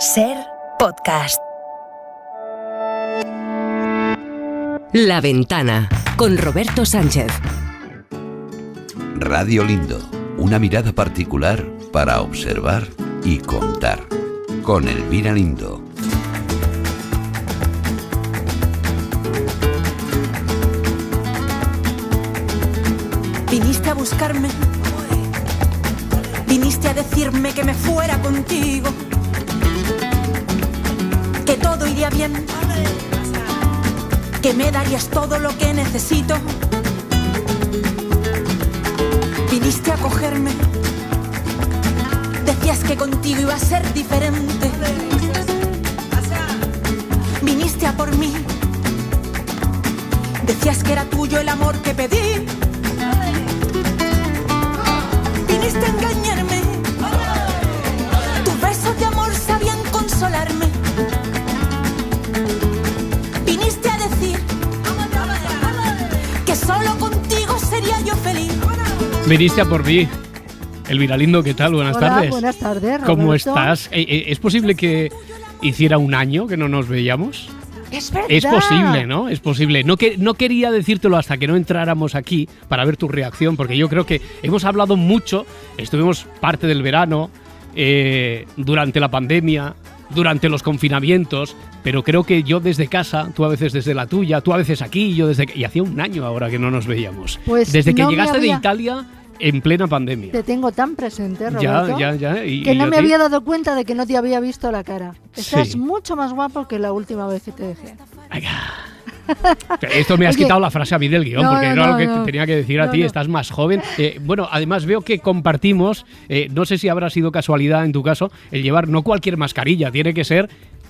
Ser podcast. La Ventana, con Roberto Sánchez. Radio Lindo, una mirada particular para observar y contar. Con Elvira Lindo. Viniste a buscarme, viniste a decirme que me fuera contigo, que todo iría bien, que me darías todo lo que necesito. Viniste a cogerme, decías que contigo iba a ser diferente. Viniste a por mí, decías que era tuyo el amor que pedí. Viniste a engañarme, tus besos de amor sabían consolarme. Viniste a decir que solo contigo sería yo feliz. Viniste a por mí. Elvira Lindo, ¿qué tal? Buenas tardes. Buenas tardes, Roberto. ¿Cómo estás? ¿Es posible que hiciera un año que no nos veíamos? Es verdad. Es posible, ¿no? Es posible. No quería decírtelo hasta que no entráramos aquí para ver tu reacción, porque yo creo que hemos hablado mucho, estuvimos parte del verano, durante la pandemia, durante los confinamientos, pero creo que yo desde casa, tú a veces desde la tuya, tú a veces aquí, yo desde... Y hacía un año ahora que no nos veíamos. Pues desde que no llegaste de Italia en plena pandemia. Te tengo tan presente, Roberto, Ya. que no me había dado cuenta de que no te había visto la cara. Estás Sí. mucho más guapo que la última vez que te dejé. Esto me has Oye, quitado la frase a mí del guión, no, porque no, era lo que no. te tenía que decir a ti, No. estás más joven. Bueno, además veo que compartimos, no sé si habrá sido casualidad en tu caso, el llevar no cualquier mascarilla, tiene que ser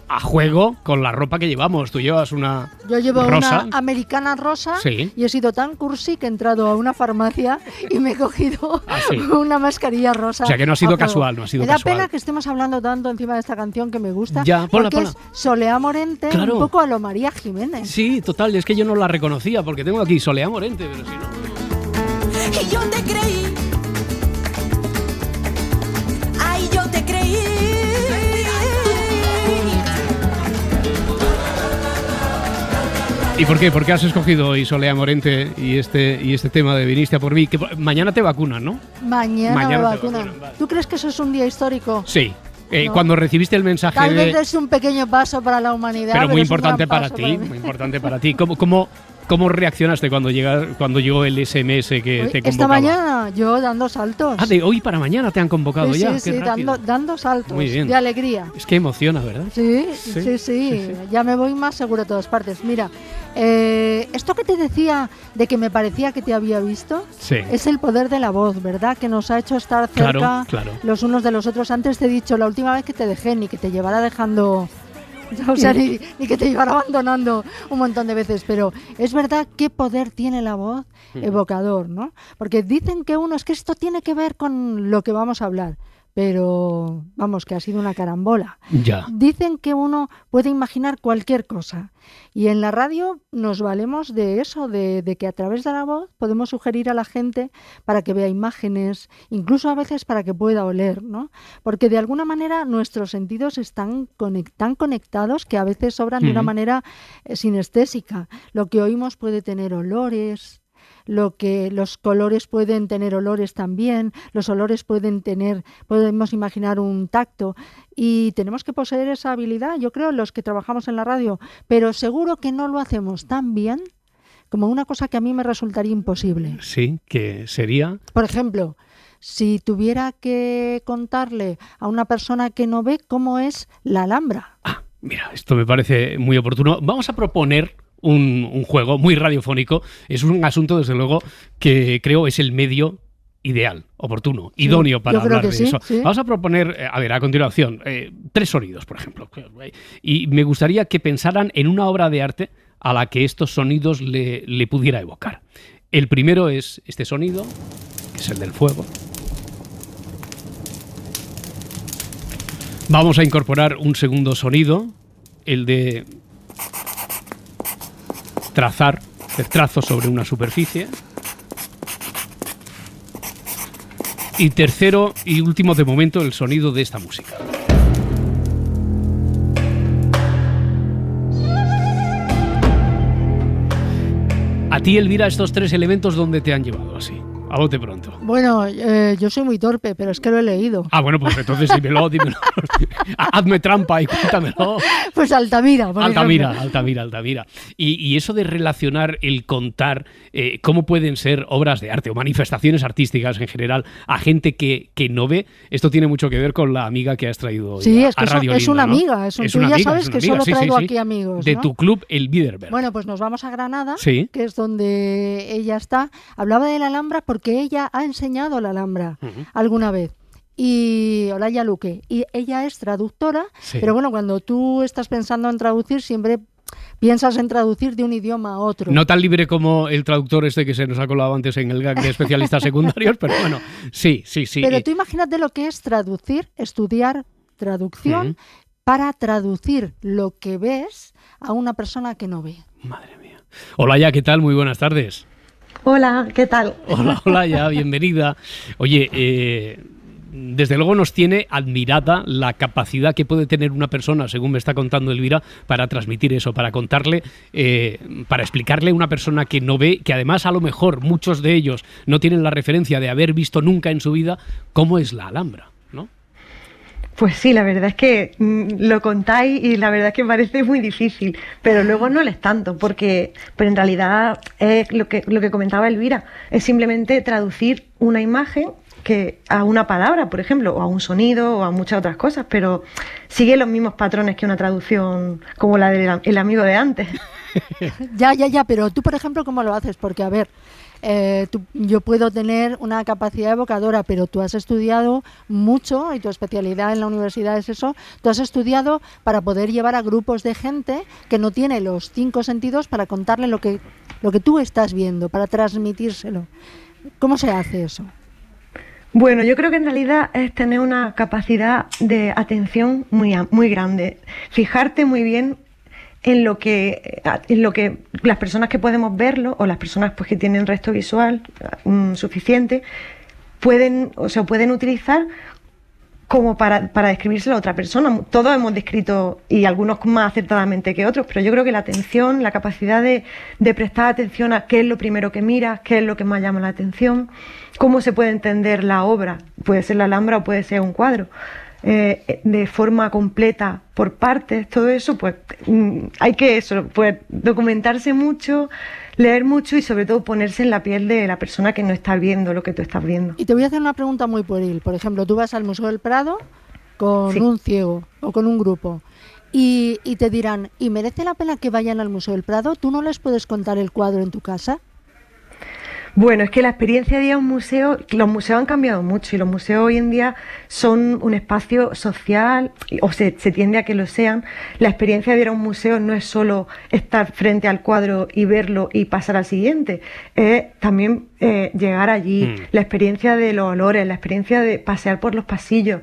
a juego con la ropa que llevamos. Tú llevas una Yo llevo rosa. una americana rosa. Sí. Y he sido tan cursi que he entrado a una farmacia y me he cogido Sí. una mascarilla rosa. O sea, que no ha sido a juego. casual, no ha sido Me da casual. pena que estemos hablando tanto encima de esta canción que me gusta. Ya, ponla, porque ponla. es Soleá Morente, Claro. un poco a lo María Jiménez. Sí, total, es que yo no la reconocía, porque tengo aquí Soleá Morente, pero si no... Y yo te creí, ay, yo te creí. ¿Y por qué? ¿Por qué has escogido hoy Soleá Morente y este tema de Viniste a por mí? Que mañana te vacunan, ¿no? Mañana me Mañana te vacunan. vacunan, vale. ¿Tú crees que eso es un día histórico? Sí. No. Cuando recibiste el mensaje Tal de... vez es un pequeño paso para la humanidad. Pero muy es un importante gran para paso ti, mí. muy importante para ti. ¿Cómo reaccionaste cuando llegó el SMS que Hoy- te convocaba? Esta mañana yo dando saltos. Ah, de hoy para mañana te han convocado sí, ya. sí, Qué rápido. dando saltos Muy bien. de alegría. Es que emociona, ¿verdad? Sí, Sí, sí, ya me voy más seguro a todas partes. Mira, esto que te decía de que me parecía que te había visto, Sí. es el poder de la voz, ¿verdad? Que nos ha hecho estar cerca Claro. los unos de los otros. Antes te he dicho, la última vez que te dejé, ni que te llevara dejando... O sea, ni que te llevara abandonando un montón de veces, pero es verdad qué poder tiene la voz evocador, ¿no? Porque dicen que es que esto tiene que ver con lo que vamos a hablar, pero vamos, que ha sido una carambola. Ya. Dicen que uno puede imaginar cualquier cosa y en la radio nos valemos de eso, de que a través de la voz podemos sugerir a la gente para que vea imágenes, incluso a veces para que pueda oler, ¿no? Porque de alguna manera nuestros sentidos están tan conectados que a veces obran de una manera sinestésica. Lo que oímos puede tener olores, los colores pueden tener olores también, los olores podemos imaginar un tacto y tenemos que poseer esa habilidad, yo creo, los que trabajamos en la radio, pero seguro que no lo hacemos tan bien como una cosa que a mí me resultaría imposible. Sí, que sería... Por ejemplo, si tuviera que contarle a una persona que no ve cómo es la Alhambra. Ah, mira, esto me parece muy oportuno. Vamos a proponer un juego muy radiofónico. Es un asunto, desde luego, que creo es el medio ideal, oportuno, idóneo para yo creo hablar que de sí, eso. sí. Vamos a proponer, a continuación, 3 sonidos, por ejemplo. Y me gustaría que pensaran en una obra de arte a la que estos sonidos le pudiera evocar. El primero es este sonido, que es el del fuego. Vamos a incorporar un segundo sonido, el de hacer trazos sobre una superficie. Y tercero y último de momento, el sonido de esta música. A ti, Elvira, estos 3 elementos, ¿dónde te han llevado así? A bote pronto. Bueno, yo soy muy torpe, pero es que lo he leído. Ah, bueno, pues entonces dímelo. Hazme trampa y cuéntamelo. Pues Altamira, por ejemplo. Altamira. Y eso de relacionar el contar cómo pueden ser obras de arte o manifestaciones artísticas en general a gente que no ve, esto tiene mucho que ver con la amiga que has traído hoy sí, a es que Radio es Linda, una ¿no? amiga. Tú ya sabes que solo traigo aquí amigos, de ¿no? tu club, el Biederberg. Bueno, pues nos vamos a Granada, Sí. que es donde ella está. Hablaba de la Alhambra porque ella ha enseñado la Alhambra alguna vez. Y Olaya Luque. Y ella es traductora, Sí. pero bueno, cuando tú estás pensando en traducir, siempre piensas en traducir de un idioma a otro. No tan libre como el traductor este que se nos ha colado antes en el gag de especialistas secundarios, pero bueno, sí. Pero tú imagínate lo que es traducir, estudiar traducción para traducir lo que ves a una persona que no ve. Madre mía. Olaya, ¿qué tal? Muy buenas tardes. Hola, ¿qué tal? Hola, Olaya, bienvenida. Oye, desde luego nos tiene admirada la capacidad que puede tener una persona, según me está contando Elvira, para transmitir eso, para contarle, para explicarle a una persona que no ve, que además a lo mejor muchos de ellos no tienen la referencia de haber visto nunca en su vida cómo es la Alhambra, ¿no? Pues sí, la verdad es que lo contáis y la verdad es que parece muy difícil, pero luego no lo es tanto, pero en realidad es lo que comentaba Elvira, es simplemente traducir una imagen a una palabra, por ejemplo, o a un sonido o a muchas otras cosas, pero sigue los mismos patrones que una traducción como la del amigo de antes. Ya, pero tú, por ejemplo, ¿cómo lo haces? Porque, a ver, yo puedo tener una capacidad evocadora, pero tú has estudiado mucho y tu especialidad en la universidad es eso. Tú has estudiado para poder llevar a grupos de gente que no tiene los 5 sentidos para contarle lo que tú estás viendo, para transmitírselo. ¿Cómo se hace eso? Bueno, yo creo que en realidad es tener una capacidad de atención muy grande, fijarte muy bien en lo que las personas que podemos verlo o las personas pues que tienen resto visual suficiente pueden utilizar como para describírselo a otra persona. Todos hemos descrito, y algunos más acertadamente que otros, pero yo creo que la atención, la capacidad de prestar atención a qué es lo primero que miras, qué es lo que más llama la atención, cómo se puede entender la obra, puede ser la Alhambra o puede ser un cuadro, de forma completa, por partes, todo eso, pues hay que documentarse mucho, leer mucho y sobre todo ponerse en la piel de la persona que no está viendo lo que tú estás viendo. Y te voy a hacer una pregunta muy pueril. Por ejemplo, tú vas al Museo del Prado con un ciego o con un grupo y te dirán, ¿y merece la pena que vayan al Museo del Prado? ¿Tú no les puedes contar el cuadro en tu casa? Bueno, es que la experiencia de ir a un museo, los museos han cambiado mucho y los museos hoy en día son un espacio social, o se tiende a que lo sean. La experiencia de ir a un museo no es solo estar frente al cuadro y verlo y pasar al siguiente, es también llegar allí, la experiencia de los olores, la experiencia de pasear por los pasillos,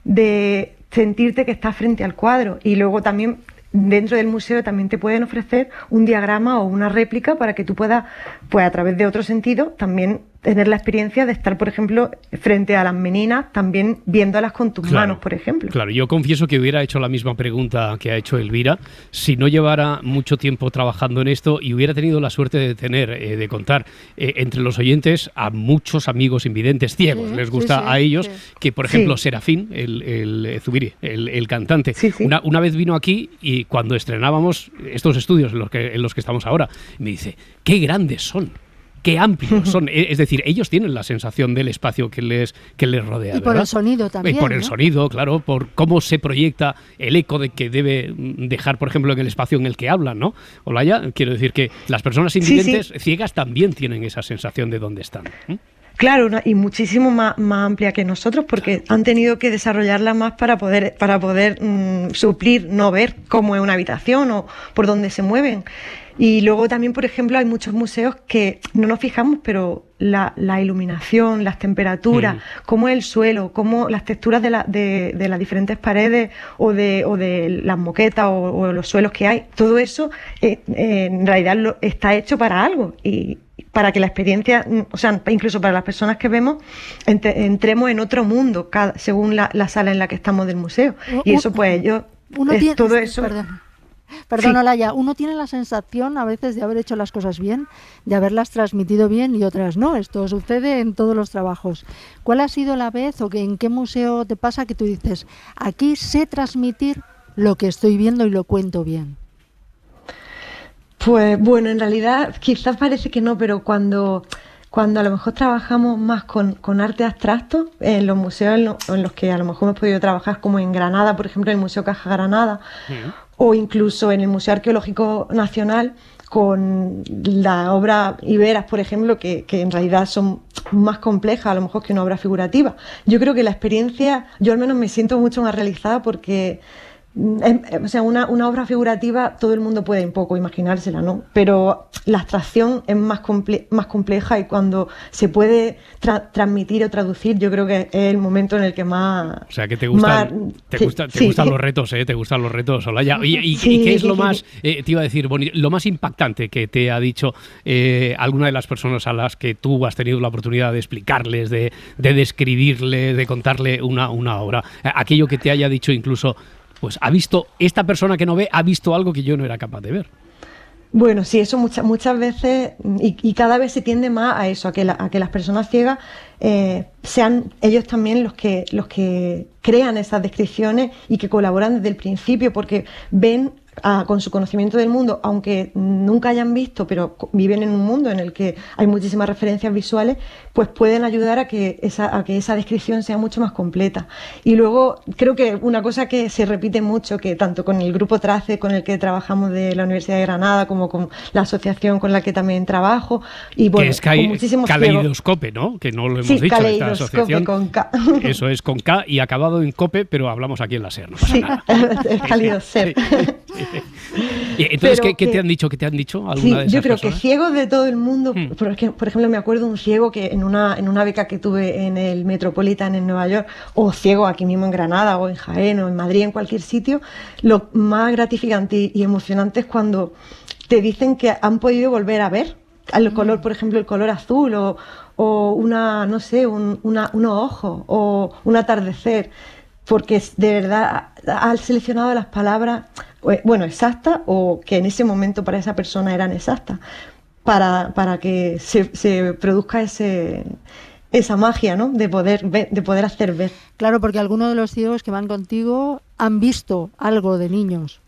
de sentirte que estás frente al cuadro y luego también dentro del museo también te pueden ofrecer un diagrama o una réplica para que tú puedas, pues a través de otro sentido, también tener la experiencia de estar, por ejemplo, frente a las meninas, también viéndolas con tus manos, por ejemplo. Claro, yo confieso que hubiera hecho la misma pregunta que ha hecho Elvira, si no llevara mucho tiempo trabajando en esto y hubiera tenido la suerte de contar entre los oyentes a muchos amigos invidentes ciegos, les gusta a ellos, que por ejemplo Serafín, el Zubiri, el cantante, una vez vino aquí y cuando estrenábamos estos estudios en los que estamos ahora, me dice, ¡qué grandes son! ¡Qué amplios son! Es decir, ellos tienen la sensación del espacio que les rodea. Y por el sonido también. Y por el sonido, claro, por cómo se proyecta el eco de que debe dejar, por ejemplo, en el espacio en el que hablan, ¿no? Olaya, quiero decir que las personas invidentes ciegas también tienen esa sensación de dónde están. Claro, y muchísimo más amplia que nosotros, porque han tenido que desarrollarla más para poder suplir, no ver cómo es una habitación o por dónde se mueven. Y luego también, por ejemplo, hay muchos museos que no nos fijamos, pero la iluminación, las temperaturas, cómo es el suelo, cómo las texturas de las diferentes paredes o de las moquetas o los suelos que hay, todo eso en realidad está hecho para algo y para que la experiencia, o sea, incluso para las personas que vemos, entremos en otro mundo según la sala en la que estamos del museo. Y eso, pues, todo eso... Perdón, Sí. Olaya, uno tiene la sensación a veces de haber hecho las cosas bien, de haberlas transmitido bien y otras no. Esto sucede en todos los trabajos. ¿Cuál ha sido la vez o en qué museo te pasa que tú dices, aquí sé transmitir lo que estoy viendo y lo cuento bien? Pues bueno, en realidad quizás parece que no, pero cuando a lo mejor trabajamos más con arte abstracto, en los museos en los que a lo mejor hemos podido trabajar, como en Granada, por ejemplo, en el Museo Caja Granada, o incluso en el Museo Arqueológico Nacional, con la obra Iberas, por ejemplo, que en realidad son más complejas a lo mejor que una obra figurativa. Yo creo que la experiencia, yo al menos me siento mucho más realizada porque o sea, una obra figurativa todo el mundo puede un poco imaginársela, ¿no? Pero la abstracción es más compleja y cuando se puede transmitir o traducir, yo creo que es el momento en el que más... O sea, que te gustan los retos, ¿eh? Te gustan los retos, Olaya. ¿Y qué es lo más, te iba a decir, Boni, lo más impactante que te ha dicho alguna de las personas a las que tú has tenido la oportunidad de explicarles, de describirle, de contarle una obra? Aquello que te haya dicho incluso... Pues ha visto, esta persona que no ve, ha visto algo que yo no era capaz de ver. Bueno, sí, eso muchas veces, y cada vez se tiende más a eso, a que las personas ciegas sean ellos también los que crean esas descripciones y que colaboran desde el principio, porque ven con su conocimiento del mundo, aunque nunca hayan visto, pero viven en un mundo en el que hay muchísimas referencias visuales, pues pueden ayudar a que esa descripción sea mucho más completa. Y luego creo que una cosa que se repite mucho, que tanto con el grupo TRACE con el que trabajamos de la Universidad de Granada, como con la asociación con la que también trabajo, y bueno, que es con muchísimos Caleidoscope, ¿no? Que no lo hemos sí, dicho, esta Caleidoscope asociación. con K. Eso es con K y acabado en Cope, pero hablamos aquí en la SER, no pasa Sí, nada. es Caleidoscope. Y entonces, Pero ¿qué te han dicho? ¿Qué te han dicho alguna Sí, de esas yo creo personas? que ciegos de todo el mundo, porque, por ejemplo, me acuerdo un ciego que en una beca que tuve en el Metropolitan en Nueva York, o ciego aquí mismo en Granada, o en Jaén, o en Madrid, en cualquier sitio, lo más gratificante y emocionante es cuando te dicen que han podido volver a ver el color, por ejemplo, el color azul, o una, no sé, unos ojos, o un atardecer, porque de verdad has seleccionado las palabras, bueno, exactas, o que en ese momento para esa persona eran exactas, para que se produzca esa magia, ¿no? De poder ver, de poder hacer ver. Claro, porque algunos de los ciegos que van contigo han visto algo de niños.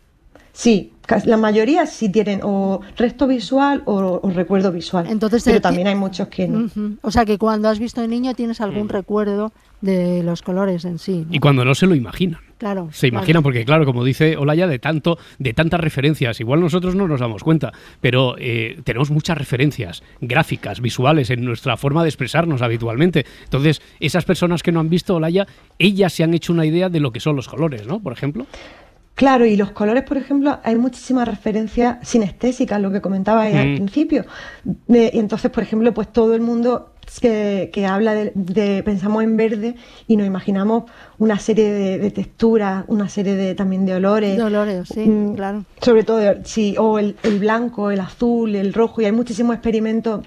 Sí, la mayoría sí tienen o resto visual o recuerdo visual. Entonces, pero también hay muchos que no. O sea, que cuando has visto de niño tienes algún recuerdo de los colores en sí, ¿no? Y cuando no se lo imaginan. Claro. Se imaginan, porque claro, como dice Olaya, de tantas referencias, igual nosotros no nos damos cuenta, pero tenemos muchas referencias gráficas, visuales en nuestra forma de expresarnos habitualmente. Entonces, esas personas que no han visto Olaya, ellas se han hecho una idea de lo que son los colores, ¿no? Por ejemplo. Claro, y los colores, por ejemplo, hay muchísimas referencias sinestésicas, lo que comentaba al principio. Y entonces, por ejemplo, pues todo el mundo que habla pensamos en verde y nos imaginamos una serie de texturas, una serie también de olores. De olores, sí, claro. Sobre todo, sí, o el blanco, el azul, el rojo, y hay muchísimos experimentos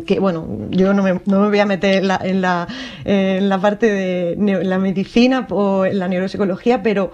que, bueno, yo no me voy a meter en la parte de la medicina o en la neuropsicología, pero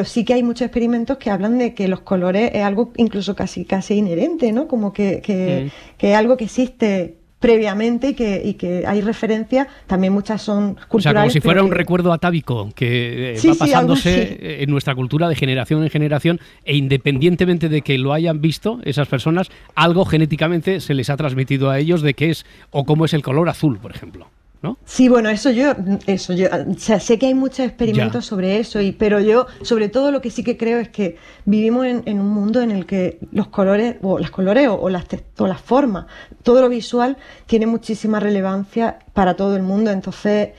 sí que hay muchos experimentos que hablan de que los colores es algo incluso casi inherente, ¿no? Como que es algo que existe previamente y que hay referencias, también muchas son culturales. O sea, como si fuera un recuerdo atávico que va pasándose en nuestra cultura de generación en generación, e independientemente de que lo hayan visto esas personas, algo genéticamente se les ha transmitido a ellos de qué es o cómo es el color azul, por ejemplo, ¿no? Sí, bueno, eso yo, o sea, sé que hay muchos experimentos sobre eso, pero yo, sobre todo, lo que sí que creo es que vivimos en un mundo en el que los colores, o las formas, todo lo visual tiene muchísima relevancia para todo el mundo. Entonces,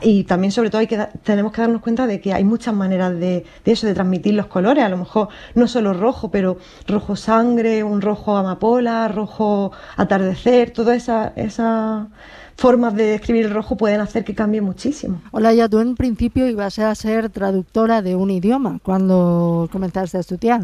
y también, sobre todo, tenemos que darnos cuenta de que hay muchas maneras de transmitir los colores. A lo mejor no solo rojo, pero rojo sangre, un rojo amapola, rojo atardecer, todas esas formas de describir el rojo pueden hacer que cambie muchísimo. Olaya, tú en principio ibas a ser traductora de un idioma cuando comenzaste a estudiar.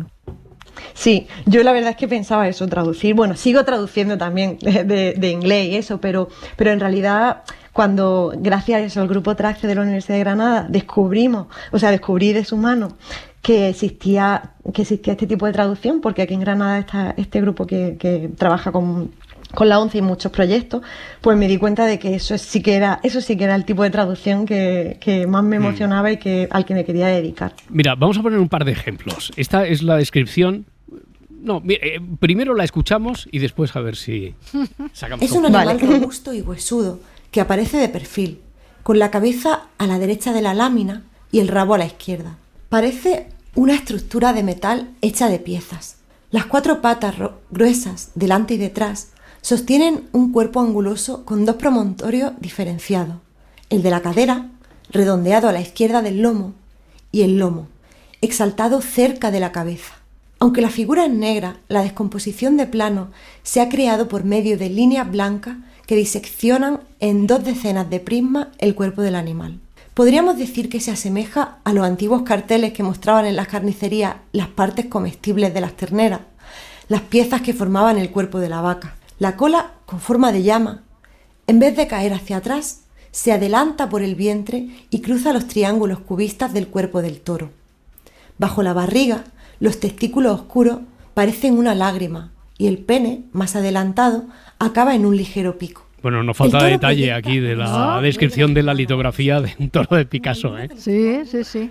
Sí, yo la verdad es que pensaba eso, traducir. Bueno, sigo traduciendo también de inglés y eso, pero en realidad cuando gracias a eso, el grupo Tracce de la Universidad de Granada descubrí de su mano que existía este tipo de traducción, porque aquí en Granada está este grupo que trabaja con la ONCE y muchos proyectos, pues me di cuenta de que eso sí que era el tipo de traducción que más me emocionaba y al que me quería dedicar. Mira, vamos a poner un par de ejemplos. Esta es la descripción. No, primero la escuchamos y después a ver si sacamos. Es un animal robusto y huesudo que aparece de perfil, con la cabeza a la derecha de la lámina y el rabo a la izquierda. Parece una estructura de metal hecha de piezas. Las 4 patas gruesas, delante y detrás, sostienen un cuerpo anguloso con 2 promontorios diferenciados, el de la cadera, redondeado a la izquierda del lomo, y el lomo, exaltado cerca de la cabeza. Aunque la figura es negra, la descomposición de plano se ha creado por medio de líneas blancas que diseccionan en 2 decenas de prismas el cuerpo del animal. Podríamos decir que se asemeja a los antiguos carteles que mostraban en las carnicerías las partes comestibles de las terneras, las piezas que formaban el cuerpo de la vaca. La cola, con forma de llama, en vez de caer hacia atrás, se adelanta por el vientre y cruza los triángulos cubistas del cuerpo del toro. Bajo la barriga, los testículos oscuros parecen una lágrima y el pene, más adelantado, acaba en un ligero pico. Bueno, nos falta detalle aquí de la descripción de la litografía de un toro de Picasso, ¿eh? Sí.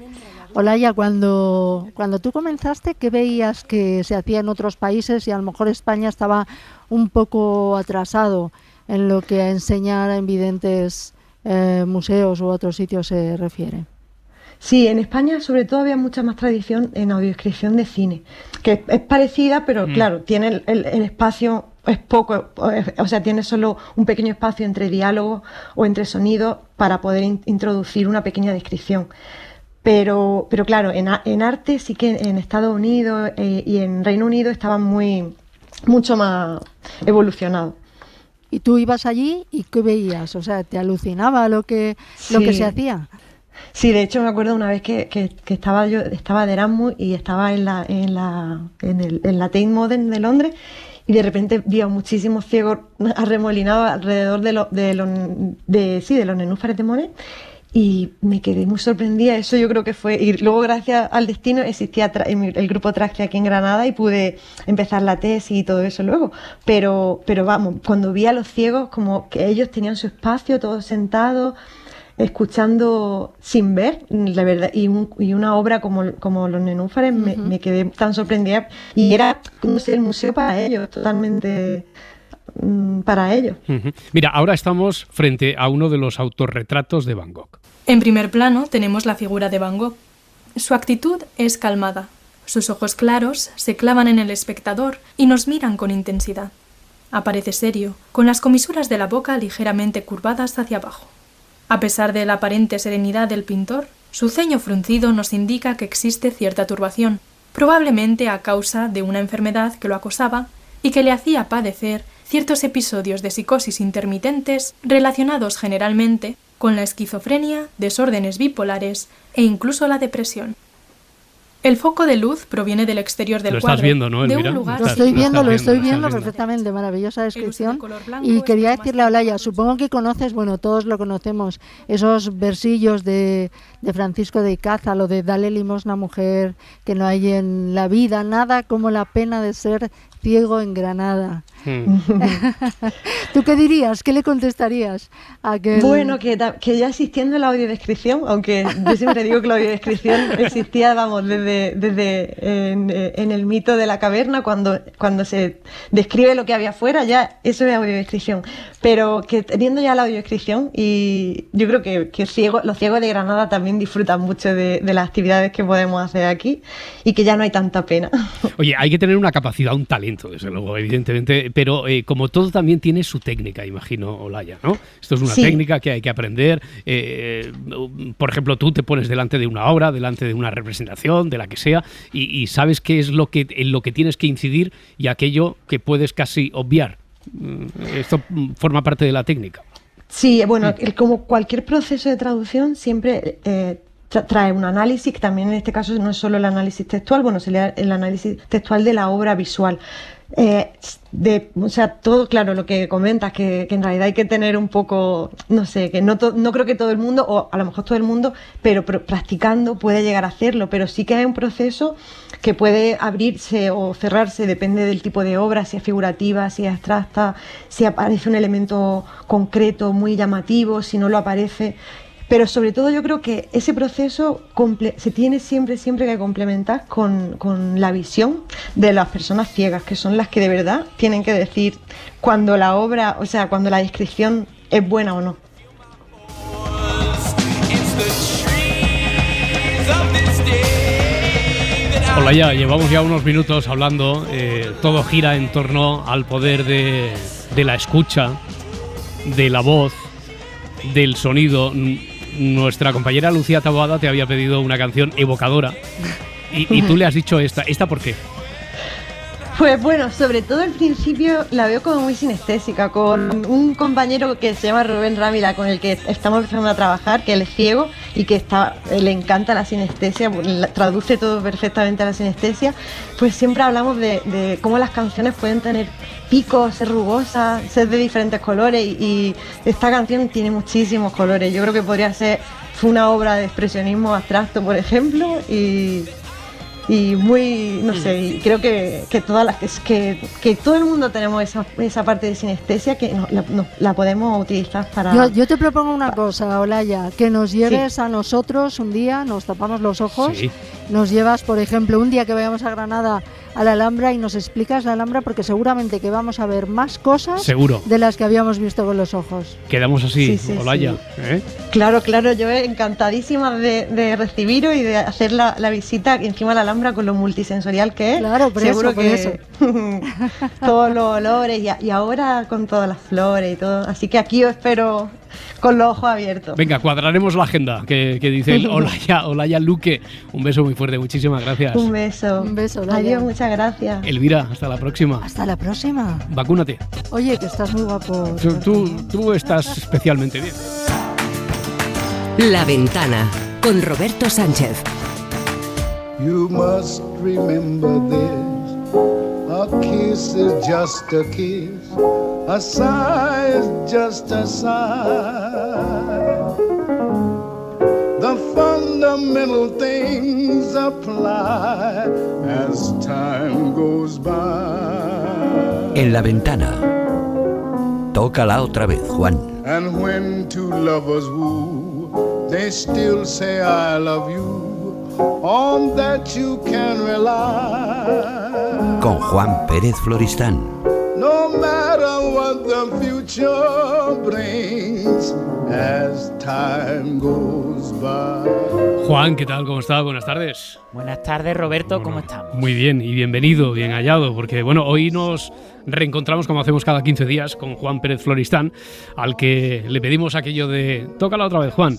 Olaya, cuando tú comenzaste, ¿qué veías que se hacía en otros países y a lo mejor España estaba un poco atrasado en lo que a enseñar en videntes museos u otros sitios se refiere? Sí, en España sobre todo había mucha más tradición en audiodescripción de cine, que es parecida, pero claro, tiene el espacio, es poco, o sea, tiene solo un pequeño espacio entre diálogos o entre sonidos para poder introducir una pequeña descripción. Pero claro, en arte sí que en Estados Unidos y en Reino Unido estaban mucho más evolucionados. ¿Y tú ibas allí y qué veías? O sea, ¿te alucinaba lo que se hacía? Sí, de hecho me acuerdo una vez que estaba de Erasmus y estaba en la Tate Modern de Londres y de repente vi a muchísimos ciegos arremolinados alrededor de los nenúfares de Monet y me quedé muy sorprendida. Eso yo creo que fue, y luego gracias al destino existía el grupo Tracce aquí en Granada y pude empezar la tesis y todo eso luego, pero vamos, cuando vi a los ciegos como que ellos tenían su espacio, todos sentados, escuchando sin ver, la verdad, y una obra como Los Nenúfares, me quedé tan sorprendida y era como si el museo para ellos, totalmente para ellos. Mira, ahora estamos frente a uno de los autorretratos de Van Gogh. En primer plano tenemos la figura de Van Gogh. Su actitud es calmada, sus ojos claros se clavan en el espectador y nos miran con intensidad. Aparece serio, con las comisuras de la boca ligeramente curvadas hacia abajo. A pesar de la aparente serenidad del pintor, su ceño fruncido nos indica que existe cierta turbación, probablemente a causa de una enfermedad que lo acosaba y que le hacía padecer ciertos episodios de psicosis intermitentes relacionados generalmente con la esquizofrenia, desórdenes bipolares e incluso la depresión. El foco de luz proviene del exterior del cuadro. Lo estás viendo, ¿no, Elvira? Lo estoy viendo perfectamente, maravillosa descripción. Y quería decirle a Olaya, supongo que conoces, bueno, todos lo conocemos, esos versillos de Francisco de Icaza, lo de dale limosna mujer, que no hay en la vida nada como la pena de ser ciego en Granada. ¿Tú qué dirías? ¿Qué le contestarías a aquel? Bueno, que ya existiendo la audiodescripción, aunque yo siempre digo que la audiodescripción existía, vamos, desde en el mito de la caverna, cuando se describe lo que había afuera, ya eso es audiodescripción. Pero que teniendo ya la audiodescripción, y yo creo que los ciegos de Granada también disfrutan mucho de las actividades que podemos hacer aquí y que ya no hay tanta pena. Oye, hay que tener una capacidad, un talento, desde luego, evidentemente, pero como todo también tiene su técnica, imagino, Olaya, ¿no? Esto es una técnica que hay que aprender. Por ejemplo, tú te pones delante de una obra, delante de una representación, de la que sea, y sabes qué es en lo que tienes que incidir y aquello que puedes casi obviar. Esto forma parte de la técnica. Sí, bueno, como cualquier proceso de traducción, siempre trae un análisis, que también en este caso no es solo el análisis textual, bueno, sería el análisis textual de la obra visual. O sea, todo, claro, lo que comentas, que en realidad hay que tener un poco, no sé, que no creo que todo el mundo, o a lo mejor todo el mundo, pero practicando puede llegar a hacerlo, pero sí que hay un proceso que puede abrirse o cerrarse, depende del tipo de obra, si es figurativa, si es abstracta, si aparece un elemento concreto muy llamativo, si no lo aparece. Pero sobre todo yo creo que ese proceso se tiene siempre que complementar con la visión de las personas ciegas, que son las que de verdad tienen que decir cuando la obra, o sea, cuando la descripción es buena o no. Hola, llevamos ya unos minutos hablando, todo gira en torno al poder de la escucha, de la voz, del sonido. Nuestra compañera Lucía Taboada te había pedido una canción evocadora y tú le has dicho esta. ¿Esta por qué? Pues bueno, sobre todo al principio la veo como muy sinestésica, con un compañero que se llama Rubén Rávila, con el que estamos empezando a trabajar, que él es ciego y que le encanta la sinestesia, traduce todo perfectamente a la sinestesia. Pues siempre hablamos de cómo las canciones pueden tener picos, ser rugosas, ser de diferentes colores, y esta canción tiene muchísimos colores. Yo creo que fue una obra de expresionismo abstracto, por ejemplo, y muy, no sé, y creo que todo el mundo tenemos esa parte de sinestesia que la podemos utilizar para... Yo te propongo una cosa, Olaya, que nos lleves a nosotros un día, nos tapamos los ojos, nos llevas, por ejemplo, un día que vayamos a Granada a la Alhambra y nos explicas la Alhambra, porque seguramente que vamos a ver más cosas de las que habíamos visto con los ojos. Quedamos así, Olaya. Sí. Claro, yo encantadísima de recibiros y de hacer la visita encima de la Alhambra con lo multisensorial que es. Claro, seguro que todos los olores y ahora con todas las flores y todo. Así que aquí os espero con los ojos abiertos. Venga, cuadraremos la agenda que dice el Olaya Luque. Un beso muy fuerte, muchísimas gracias. Un beso, Olaya. Adiós, muchas gracias. Elvira, hasta la próxima. Hasta la próxima. Vacúnate. Oye, que estás muy guapo. Tú estás especialmente bien. La Ventana, con Roberto Sánchez. You must remember this. A kiss is just a kiss. A sigh is just a sigh. The fundamental things apply as time goes by. En La Ventana. Tócala otra vez, Juan. And when two lovers woo, they still say I love you. On that you can rely. Con Juan Pérez Floristán. No matter what the future brings as time goes by. Juan, ¿qué tal? ¿Cómo estás? Buenas tardes. Buenas tardes, Roberto, ¿cómo estamos? Muy bien y bienvenido, bien hallado, porque bueno, hoy nos reencontramos como hacemos cada 15 días con Juan Pérez Floristán, al que le pedimos aquello de tócala otra vez, Juan.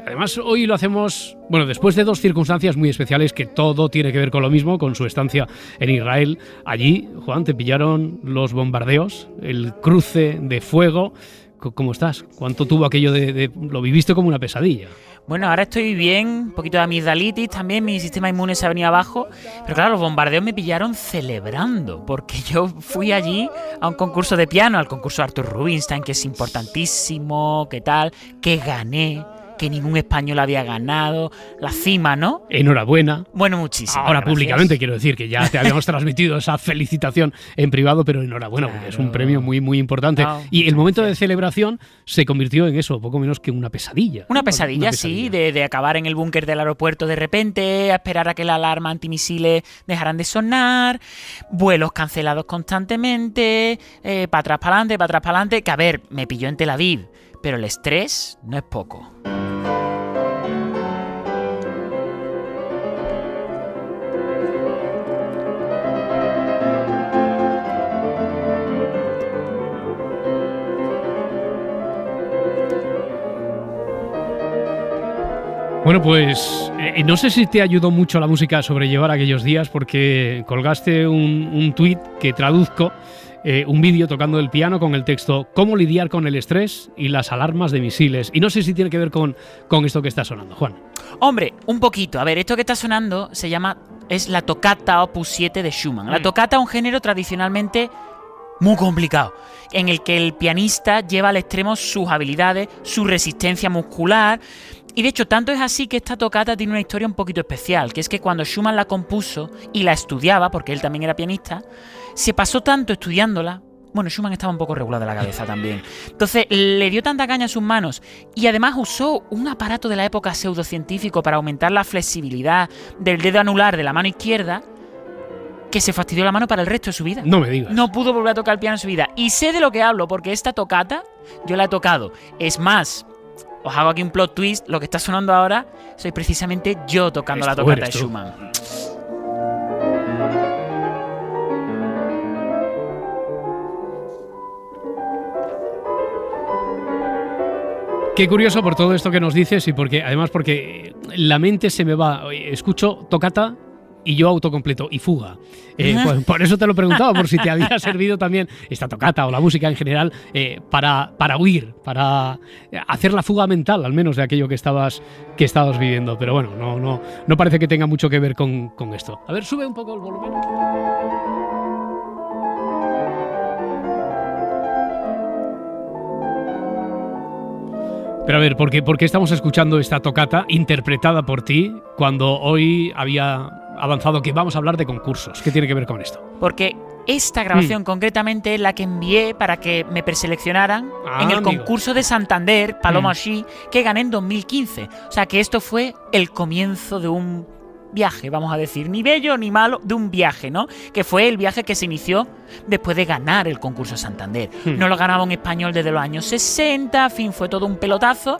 Además, hoy lo hacemos, bueno, después de dos circunstancias muy especiales que todo tiene que ver con lo mismo, con su estancia en Israel. Allí, Juan, te pillaron los bombardeos, el cruce de fuego. ¿Cómo estás? ¿Cuánto tuvo aquello lo viviste como una pesadilla? Bueno, ahora estoy bien, un poquito de amigdalitis también, mi sistema inmune se ha venido abajo, pero claro, los bombardeos me pillaron celebrando, porque yo fui allí a un concurso de piano, al concurso Arthur Rubinstein, que es importantísimo, ¿qué tal? Que gané, que ningún español había ganado, la cima, ¿no? Enhorabuena. Bueno, muchísimo. Ahora gracias. Públicamente quiero decir que ya te habíamos transmitido esa felicitación en privado, pero enhorabuena, claro, porque es un premio muy, muy importante. No, y el momento de celebración se convirtió en eso, poco menos que una pesadilla. Una pesadilla, sí, de acabar en el búnker del aeropuerto de repente, a esperar a que la alarma antimisiles dejaran de sonar, vuelos cancelados constantemente, para atrás, para adelante, que a ver, me pilló en Tel Aviv, pero el estrés no es poco. Bueno, pues no sé si te ayudó mucho la música a sobrellevar aquellos días, porque colgaste un tuit que traduzco un vídeo tocando el piano con el texto "Cómo lidiar con el estrés y las alarmas de misiles". Y no sé si tiene que ver con esto que está sonando, Juan. Hombre, un poquito. A ver, esto que está sonando es la Toccata Opus 7 de Schumann. La toccata es un género tradicionalmente muy complicado, en el que el pianista lleva al extremo sus habilidades, su resistencia muscular. Y de hecho, tanto es así que esta toccata tiene una historia un poquito especial, que es que cuando Schumann la compuso y la estudiaba, porque él también era pianista, se pasó tanto estudiándola. Bueno, Schumann estaba un poco regular de la cabeza también. Entonces, le dio tanta caña a sus manos y además usó un aparato de la época pseudocientífico para aumentar la flexibilidad del dedo anular de la mano izquierda, que se fastidió la mano para el resto de su vida. No me digas. No pudo volver a tocar el piano en su vida. Y sé de lo que hablo, porque esta toccata yo la he tocado. Es más, os hago aquí un plot twist. Lo que está sonando ahora soy precisamente yo tocando la toccata de Schumann. Qué curioso por todo esto que nos dices y porque la mente se me va. Escucho toccata y yo autocompleto y fuga. Por eso te lo preguntaba, por si te había servido también esta toccata o la música en general para huir, para hacer la fuga mental, al menos de aquello que estabas viviendo. Pero bueno, no parece que tenga mucho que ver con esto. A ver, sube un poco el volumen. Pero a ver, ¿por qué estamos escuchando esta toccata interpretada por ti cuando hoy había avanzado que vamos a hablar de concursos? ¿Qué tiene que ver con esto? Porque esta grabación concretamente es la que envié para que me preseleccionaran en el concurso de Santander, Paloma She, que gané en 2015. O sea que esto fue el comienzo de un viaje, vamos a decir, ni bello ni malo, de un viaje, ¿no? Que fue el viaje que se inició después de ganar el concurso Santander. No lo ganaba un español desde los años 60, en fin, fue todo un pelotazo.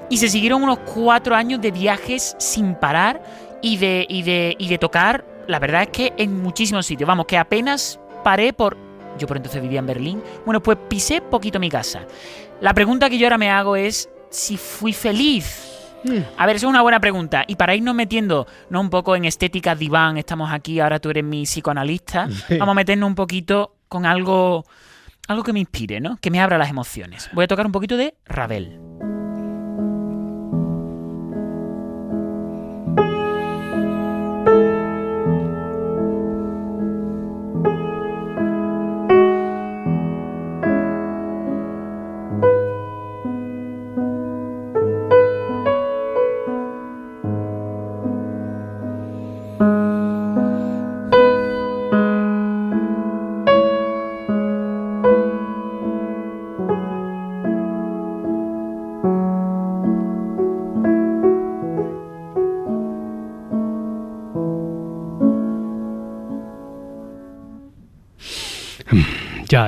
Y se siguieron unos 4 años de viajes sin parar y de tocar, la verdad es que en muchísimos sitios. Vamos, que apenas paré yo por entonces vivía en Berlín. Bueno, pues pisé poquito mi casa. La pregunta que yo ahora me hago es si fui feliz. A ver, eso es una buena pregunta. Y para irnos metiendo, ¿no?, un poco en estética diván, estamos aquí, ahora tú eres mi psicoanalista, vamos a meternos un poquito con algo que me inspire, ¿no? Que me abra las emociones. Voy a tocar un poquito de Ravel.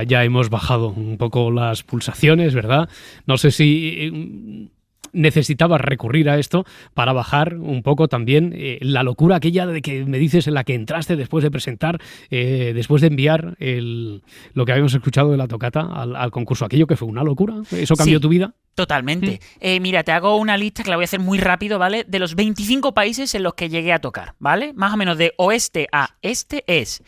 Ya hemos bajado un poco las pulsaciones, ¿verdad? No sé si necesitabas recurrir a esto para bajar un poco también la locura aquella de que me dices en la que entraste después de presentar, después de enviar lo que habíamos escuchado de la toccata al concurso. Aquello que fue una locura. ¿Eso cambió tu vida? Totalmente. Mira, te hago una lista que la voy a hacer muy rápido, ¿vale? De los 25 países en los que llegué a tocar, ¿vale? Más o menos de oeste a este es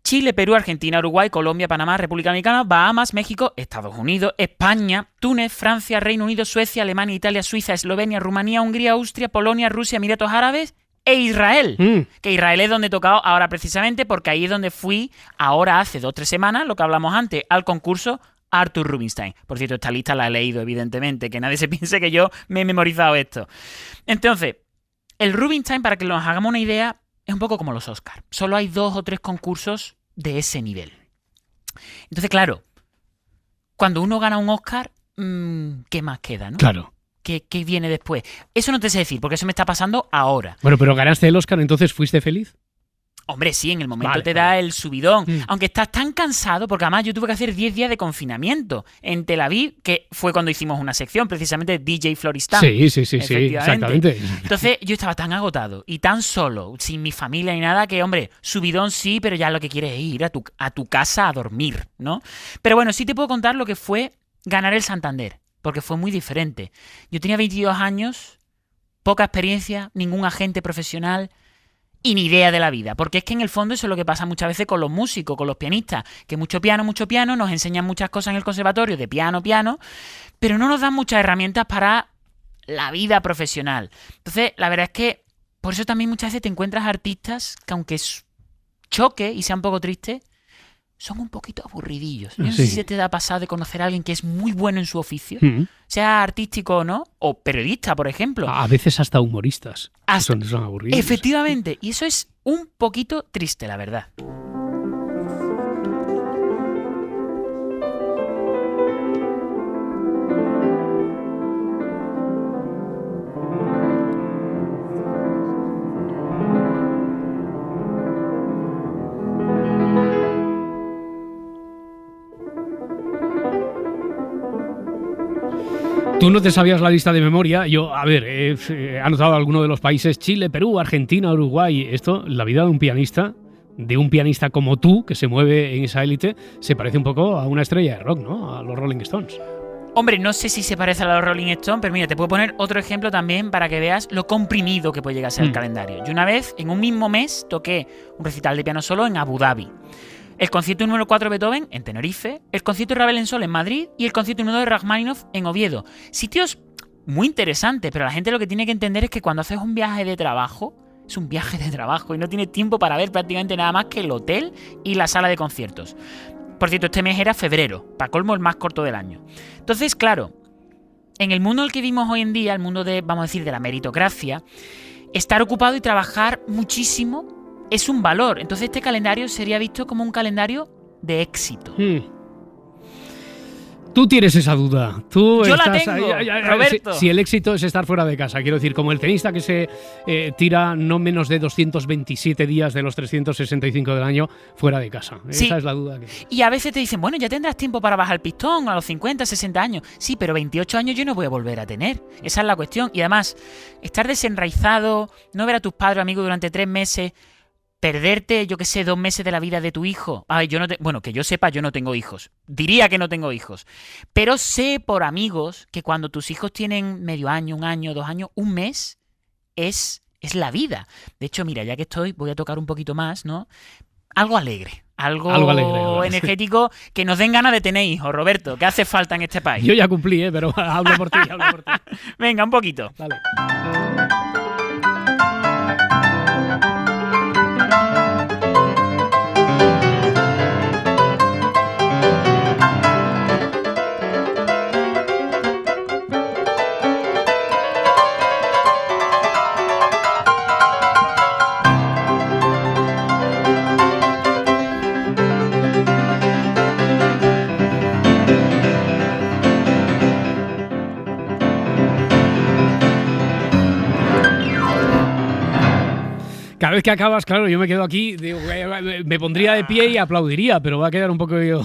Chile, Perú, Argentina, Uruguay, Colombia, Panamá, República Dominicana, Bahamas, México, Estados Unidos, España, Túnez, Francia, Reino Unido, Suecia, Alemania, Italia, Suiza, Eslovenia, Rumanía, Hungría, Austria, Polonia, Rusia, Emiratos Árabes e Israel. Que Israel es donde he tocado ahora precisamente, porque ahí es donde fui ahora hace 2 o 3 semanas, lo que hablamos antes, al concurso Arthur Rubinstein. Por cierto, esta lista la he leído, evidentemente, que nadie se piense que yo me he memorizado esto. Entonces, el Rubinstein, para que nos hagamos una idea, es un poco como los Oscars. Solo hay 2 o 3 concursos de ese nivel. Entonces, claro, cuando uno gana un Oscar, ¿qué más queda, no? Claro. ¿Qué viene después? Eso no te sé decir, porque eso me está pasando ahora. Bueno, pero ganaste el Oscar, entonces ¿fuiste feliz? Hombre, sí, en el momento te da el subidón. Aunque estás tan cansado, porque además yo tuve que hacer 10 días de confinamiento en Tel Aviv, que fue cuando hicimos una sección, precisamente DJ Floristan. Sí, exactamente. Entonces yo estaba tan agotado y tan solo, sin mi familia ni nada, que, hombre, subidón sí, pero ya lo que quieres es ir a tu casa a dormir, ¿no? Pero bueno, sí te puedo contar lo que fue ganar el Santander, porque fue muy diferente. Yo tenía 22 años, poca experiencia, ningún agente profesional, y ni idea de la vida, porque es que en el fondo eso es lo que pasa muchas veces con los músicos, con los pianistas, que mucho piano, nos enseñan muchas cosas en el conservatorio de piano, pero no nos dan muchas herramientas para la vida profesional. Entonces, la verdad es que por eso también muchas veces te encuentras artistas que aunque choque y sea un poco triste, son un poquito aburridillos. Yo no sé si se te ha pasado de conocer a alguien que es muy bueno en su oficio, sea artístico o no, o periodista, por ejemplo. A veces hasta humoristas. Son aburridos. Efectivamente, y eso es un poquito triste, la verdad. Tú no te sabías la lista de memoria. Yo, a ver, he anotado algunos de los países: Chile, Perú, Argentina, Uruguay. Esto, la vida de un pianista como tú, que se mueve en esa élite, se parece un poco a una estrella de rock, ¿no? A los Rolling Stones. Hombre, no sé si se parece a los Rolling Stones, pero mira, te puedo poner otro ejemplo también para que veas lo comprimido que puede llegar a ser el calendario. Yo una vez, en un mismo mes, toqué un recital de piano solo en Abu Dhabi. El concierto número 4 de Beethoven en Tenerife, el concierto de Ravel en Sol en Madrid y el concierto número 2 de Rachmaninoff en Oviedo. Sitios muy interesantes, pero la gente lo que tiene que entender es que cuando haces un viaje de trabajo, es un viaje de trabajo y no tienes tiempo para ver prácticamente nada más que el hotel y la sala de conciertos. Por cierto, este mes era febrero, para colmo el más corto del año. Entonces, claro, en el mundo en el que vivimos hoy en día, el mundo de, vamos a decir, de la meritocracia, estar ocupado y trabajar muchísimo es un valor. Entonces este calendario sería visto como un calendario de éxito. Tú tienes esa duda. Yo la tengo, Roberto. Si el éxito es estar fuera de casa, quiero decir, como el tenista que se tira no menos de 227 días de los 365 del año fuera de casa. Sí. Esa es la duda. Y a veces te dicen, bueno, ya tendrás tiempo para bajar el pistón a los 50, 60 años. Sí, pero 28 años yo no voy a volver a tener. Esa es la cuestión. Y además, estar desenraizado, no ver a tus padres o amigos durante 3 meses... Perderte, yo qué sé, 2 meses de la vida de tu hijo. Ay, bueno, que yo sepa, yo no tengo hijos. Diría que no tengo hijos. Pero sé por amigos que cuando tus hijos tienen medio año, 1 año, 2 años, 1 mes es la vida. De hecho, mira, ya que estoy, voy a tocar un poquito más, ¿no? Algo alegre. Algo alegre, energético, que nos den ganas de tener hijos, Roberto, que hace falta en este país. Yo ya cumplí, pero hablo por ti, Venga, un poquito. Dale. Cada vez que acabas, claro, yo me quedo aquí, digo, me pondría de pie y aplaudiría, pero va a quedar un poquito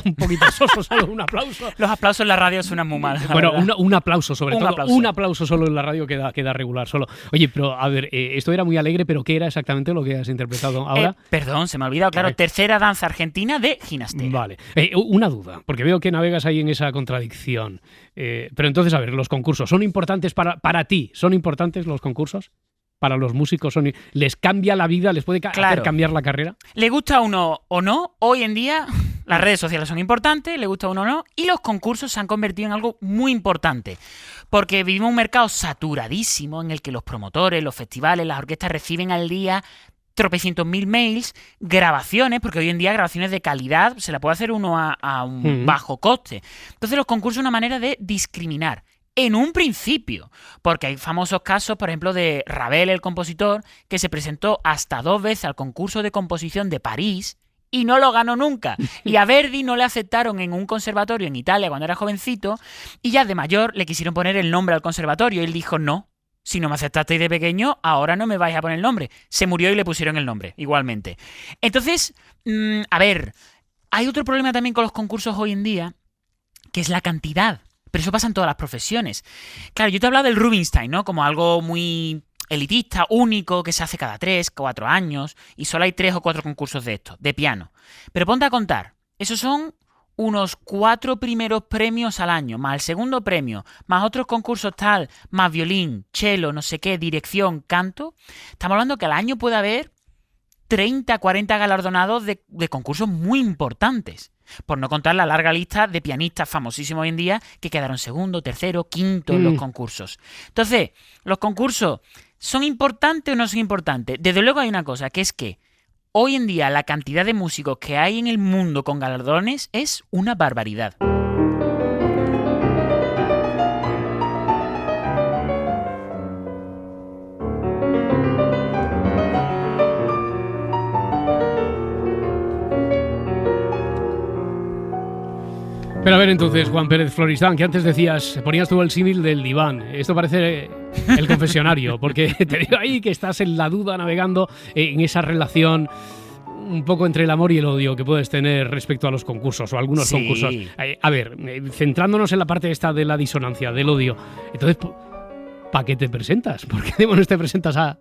soso, solo un aplauso. Los aplausos en la radio suenan muy mal. Bueno, un aplauso sobre todo. Un aplauso solo en la radio queda regular solo. Oye, pero a ver, esto era muy alegre, pero ¿qué era exactamente lo que has interpretado ahora? Perdón, se me ha olvidado, claro, tercera danza argentina de ginastera. Vale, una duda, porque veo que navegas ahí en esa contradicción. Pero entonces, a ver, los concursos, ¿son importantes para ti? ¿Son importantes los concursos? Para los músicos, ¿les cambia la vida? ¿Les puede hacer cambiar la carrera? Le gusta a uno o no, hoy en día las redes sociales son importantes, le gusta a uno o no, y los concursos se han convertido en algo muy importante, porque vivimos un mercado saturadísimo en el que los promotores, los festivales, las orquestas reciben al día tropecientos mil mails, grabaciones, porque hoy en día grabaciones de calidad se la puede hacer uno a un bajo coste. Entonces los concursos son una manera de discriminar. En un principio, porque hay famosos casos, por ejemplo, de Ravel, el compositor, que se presentó hasta 2 veces al concurso de composición de París y no lo ganó nunca. Y a Verdi no le aceptaron en un conservatorio en Italia cuando era jovencito y ya de mayor le quisieron poner el nombre al conservatorio y él dijo, no, si no me aceptasteis de pequeño, ahora no me vais a poner el nombre. Se murió y le pusieron el nombre, igualmente. Entonces, a ver, hay otro problema también con los concursos hoy en día, que es la cantidad. Pero eso pasa en todas las profesiones. Claro, yo te he hablado del Rubinstein, ¿no? Como algo muy elitista, único, que se hace cada 3, 4 años, y solo hay 3 o 4 concursos de estos, de piano. Pero ponte a contar, esos son unos 4 primeros premios al año, más el segundo premio, más otros concursos tal, más violín, cello, no sé qué, dirección, canto. Estamos hablando que al año puede haber 30, 40 galardonados de concursos muy importantes. Por no contar la larga lista de pianistas famosísimos hoy en día que quedaron segundo, tercero, quinto en los concursos. Entonces, ¿los concursos son importantes o no son importantes? Desde luego hay una cosa, que es que hoy en día la cantidad de músicos que hay en el mundo con galardones es una barbaridad. Pero a ver entonces, Juan Pérez Floristán, que antes decías, ponías tú el símil del diván. Esto parece el confesionario, porque te digo ahí que estás en la duda navegando en esa relación un poco entre el amor y el odio que puedes tener respecto a los concursos o algunos concursos. A ver, centrándonos en la parte esta de la disonancia, del odio. Entonces, ¿para qué te presentas? ¿Por qué demonios te presentas a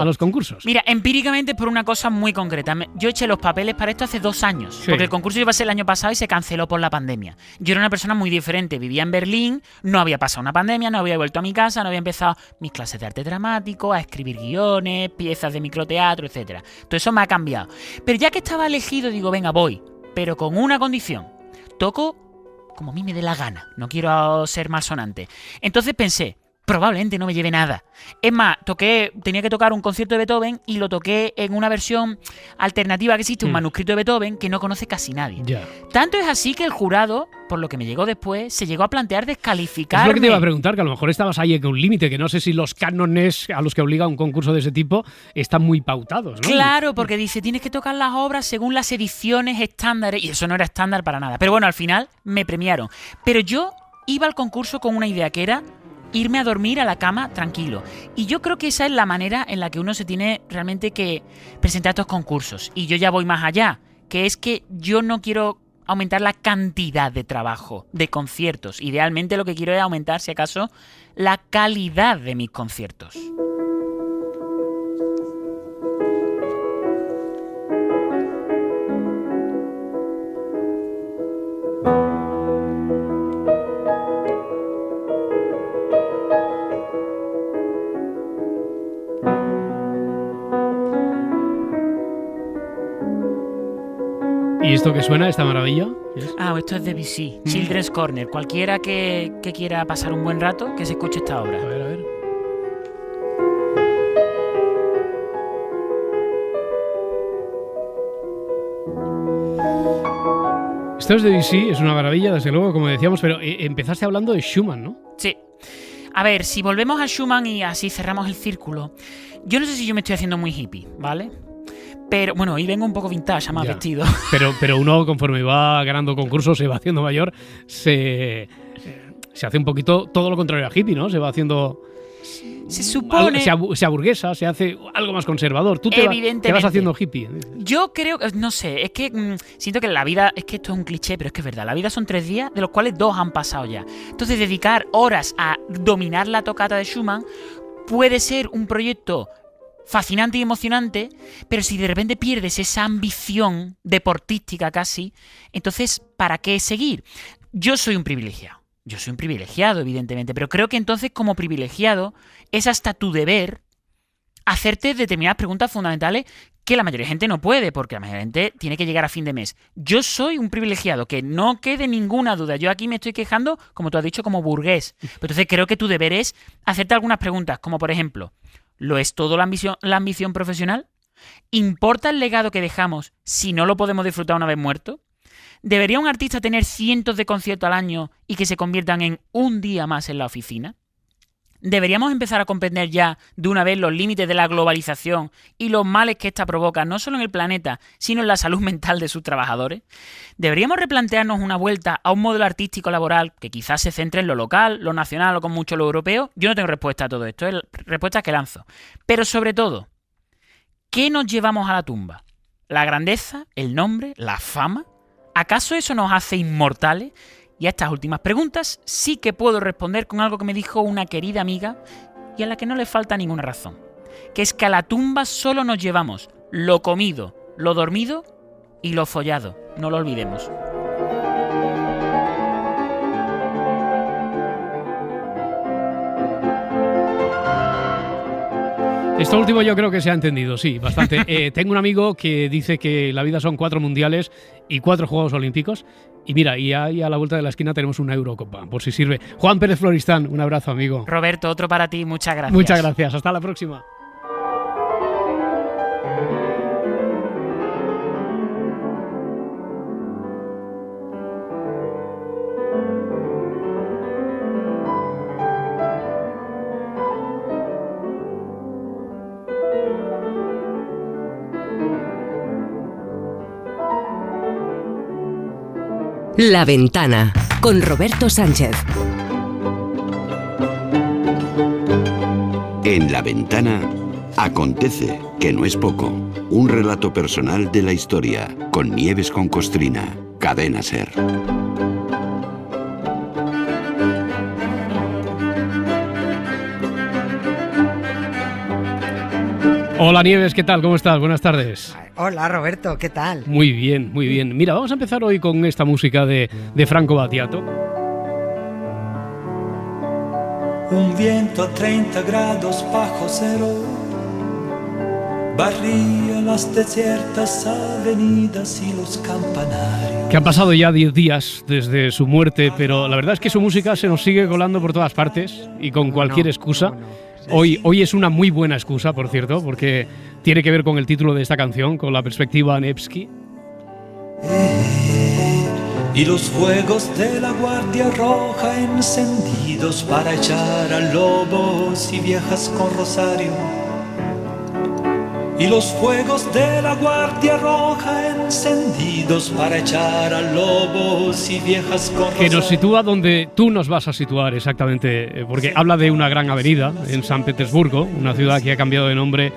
los concursos? Mira, empíricamente por una cosa muy concreta. Yo eché los papeles para esto hace 2 años, porque el concurso iba a ser el año pasado y se canceló por la pandemia. Yo era una persona muy diferente, vivía en Berlín, no había pasado una pandemia, no había vuelto a mi casa, no había empezado mis clases de arte dramático, a escribir guiones, piezas de microteatro, etc. Todo eso me ha cambiado. Pero ya que estaba elegido, digo, venga, voy, pero con una condición. Toco como a mí me dé la gana, no quiero ser malsonante. Entonces pensé, probablemente no me lleve nada. Es más, tenía que tocar un concierto de Beethoven y lo toqué en una versión alternativa que existe, un manuscrito de Beethoven que no conoce casi nadie. Ya. Tanto es así que el jurado, por lo que me llegó después, se llegó a plantear descalificarme. Es lo que te iba a preguntar, que a lo mejor estabas ahí en un límite, que no sé si los cánones a los que obliga un concurso de ese tipo están muy pautados, ¿no? Claro, porque dice, tienes que tocar las obras según las ediciones estándares, y eso no era estándar para nada. Pero bueno, al final me premiaron. Pero yo iba al concurso con una idea que era irme a dormir a la cama tranquilo. Y yo creo que esa es la manera en la que uno se tiene realmente que presentar estos concursos. Y yo ya voy más allá, que es que yo no quiero aumentar la cantidad de trabajo, de conciertos. Idealmente lo que quiero es aumentar, si acaso, la calidad de mis conciertos. ¿Y esto que suena, esta maravilla? Esto es Debussy, Children's Corner. Cualquiera que quiera pasar un buen rato, que se escuche esta obra. A ver. Esto es Debussy, es una maravilla, desde luego, como decíamos, pero empezaste hablando de Schumann, ¿no? Sí. A ver, si volvemos a Schumann y así cerramos el círculo, yo no sé si yo me estoy haciendo muy hippie, ¿vale? Pero bueno, hoy vengo un poco vintage, más vestido. Pero uno, conforme va ganando concursos, se va haciendo mayor, se hace un poquito todo lo contrario a hippie, ¿no? Se va haciendo... Se supone... Se aburguesa, se hace algo más conservador. Tú te vas haciendo hippie. Yo creo... No sé, es que siento que la vida... Es que esto es un cliché, pero es que es verdad. La vida son 3 días, de los cuales 2 han pasado ya. Entonces, dedicar horas a dominar la tocata de Schumann puede ser un proyecto fascinante y emocionante, pero si de repente pierdes esa ambición deportística casi, entonces, ¿para qué seguir? Yo soy un privilegiado. Yo soy un privilegiado, evidentemente, pero creo que entonces, como privilegiado, es hasta tu deber hacerte determinadas preguntas fundamentales que la mayoría de gente no puede, porque la mayoría de gente tiene que llegar a fin de mes. Yo soy un privilegiado, que no quede ninguna duda. Yo aquí me estoy quejando, como tú has dicho, como burgués. Pero entonces creo que tu deber es hacerte algunas preguntas, como por ejemplo, ¿lo es todo la ambición profesional? ¿Importa el legado que dejamos si no lo podemos disfrutar una vez muerto? ¿Debería un artista tener cientos de conciertos al año y que se conviertan en un día más en la oficina? ¿Deberíamos empezar a comprender ya de una vez los límites de la globalización y los males que ésta provoca no solo en el planeta, sino en la salud mental de sus trabajadores? ¿Deberíamos replantearnos una vuelta a un modelo artístico laboral que quizás se centre en lo local, lo nacional o con mucho lo europeo? Yo no tengo respuesta a todo esto, es respuestas que lanzo. Pero sobre todo, ¿qué nos llevamos a la tumba? ¿La grandeza? ¿El nombre? ¿La fama? ¿Acaso eso nos hace inmortales? Y a estas últimas preguntas sí que puedo responder con algo que me dijo una querida amiga y a la que no le falta ninguna razón. Que es que a la tumba solo nos llevamos lo comido, lo dormido y lo follado. No lo olvidemos. Esto último yo creo que se ha entendido, sí, bastante. Tengo un amigo que dice que la vida son 4 mundiales y 4 Juegos Olímpicos. Y mira, y ahí a la vuelta de la esquina tenemos una Eurocopa, por si sirve. Juan Pérez Floristán, un abrazo, amigo. Roberto, otro para ti, muchas gracias. Muchas gracias, hasta la próxima. La Ventana, con Roberto Sánchez. En La Ventana acontece, que no es poco, un relato personal de la historia, con Nieves con Costrina, Cadena SER. Hola Nieves, ¿qué tal? ¿Cómo estás? Buenas tardes. Hola Roberto, ¿qué tal? Muy bien, muy bien. Mira, vamos a empezar hoy con esta música de Franco Battiato. Un viento a 30 grados bajo cero barría las desiertas avenidas y los campanarios. Que han pasado ya 10 días desde su muerte, pero la verdad es que su música se nos sigue colando por todas partes y con cualquier excusa. Hoy es una muy buena excusa, por cierto, porque tiene que ver con el título de esta canción, con la perspectiva Nevsky. Y los fuegos de la Guardia Roja encendidos para echar a lobos y viejas con rosario. Y los fuegos de la Guardia Roja encendidos para echar a lobos y viejas con rosario. Que nos sitúa donde tú nos vas a situar exactamente, porque habla de una gran avenida en San Petersburgo, una ciudad que ha cambiado de nombre,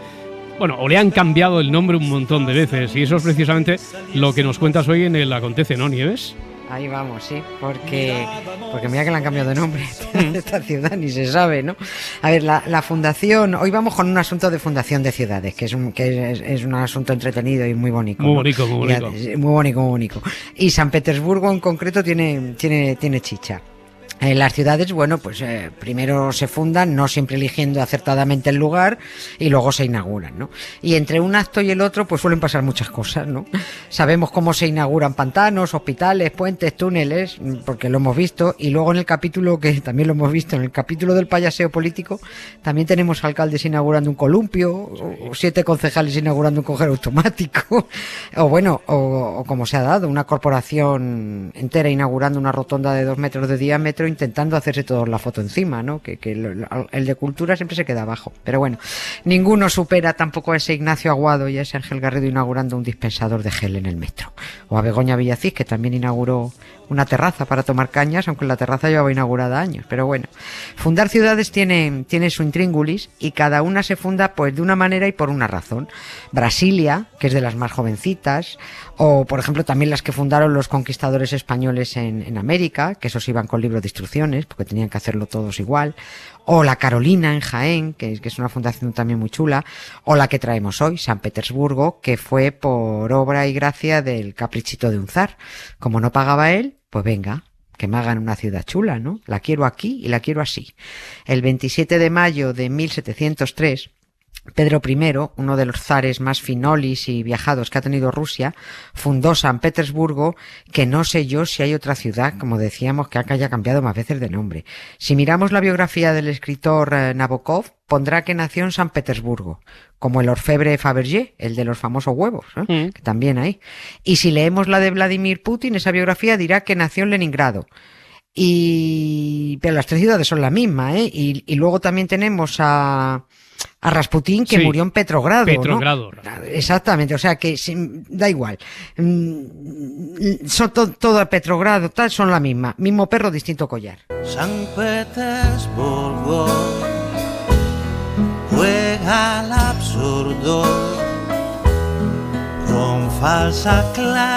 bueno, o le han cambiado el nombre un montón de veces, y eso es precisamente lo que nos cuentas hoy en el Acontece, ¿no, Nieves? Ahí vamos, sí, porque mira que le han cambiado de nombre a esta ciudad, ni se sabe, ¿no? A ver, la fundación, hoy vamos con un asunto de fundación de ciudades, que es un asunto entretenido y muy bonito. Muy bonito, ¿no? Muy bonito. Muy bonito. Y San Petersburgo en concreto tiene chicha. Las ciudades, bueno, pues primero se fundan, no siempre eligiendo acertadamente el lugar, y luego se inauguran, ¿no? Y entre un acto y el otro, pues suelen pasar muchas cosas, ¿no? Sabemos cómo se inauguran pantanos, hospitales, puentes, túneles, porque lo hemos visto, y luego en el capítulo, que también lo hemos visto, en el capítulo del payaseo político, también tenemos alcaldes inaugurando un columpio, o 7 concejales inaugurando un cajero automático, o como se ha dado, una corporación entera inaugurando una rotonda de 2 metros de diámetro, intentando hacerse todos la foto encima, ¿no? Que el de cultura siempre se queda abajo. Pero bueno, ninguno supera tampoco a ese Ignacio Aguado y a ese Ángel Garrido inaugurando un dispensador de gel en el metro. O a Begoña Villacís, que también inauguró una terraza para tomar cañas, aunque la terraza llevaba inaugurada años. Pero bueno, fundar ciudades tiene su intríngulis, y cada una se funda pues de una manera y por una razón. Brasilia, que es de las más jovencitas, o por ejemplo también las que fundaron los conquistadores españoles en América, que esos iban con libros de instrucciones porque tenían que hacerlo todos igual, o la Carolina en Jaén, que es una fundación también muy chula, o la que traemos hoy, San Petersburgo, que fue por obra y gracia del caprichito de un zar. Como no pagaba él, pues venga, que me hagan una ciudad chula, ¿no? La quiero aquí y la quiero así. El 27 de mayo de 1703, Pedro I, uno de los zares más finolis y viajados que ha tenido Rusia, fundó San Petersburgo, que no sé yo si hay otra ciudad, como decíamos, que haya cambiado más veces de nombre. Si miramos la biografía del escritor Nabokov, pondrá que nació en San Petersburgo, como el orfebre Fabergé, el de los famosos huevos, que también hay. Y si leemos la de Vladimir Putin, esa biografía dirá que nació en Leningrado. Pero las 3 ciudades son la misma, ¿eh? Y luego también tenemos a Rasputín, que murió en Petrogrado. Petrogrado. ¿No? Exactamente, o sea que da igual. Son todo Petrogrado, tal, son la misma. Mismo perro, distinto collar. San Petersburgo juega al absurdo con falsa claridad.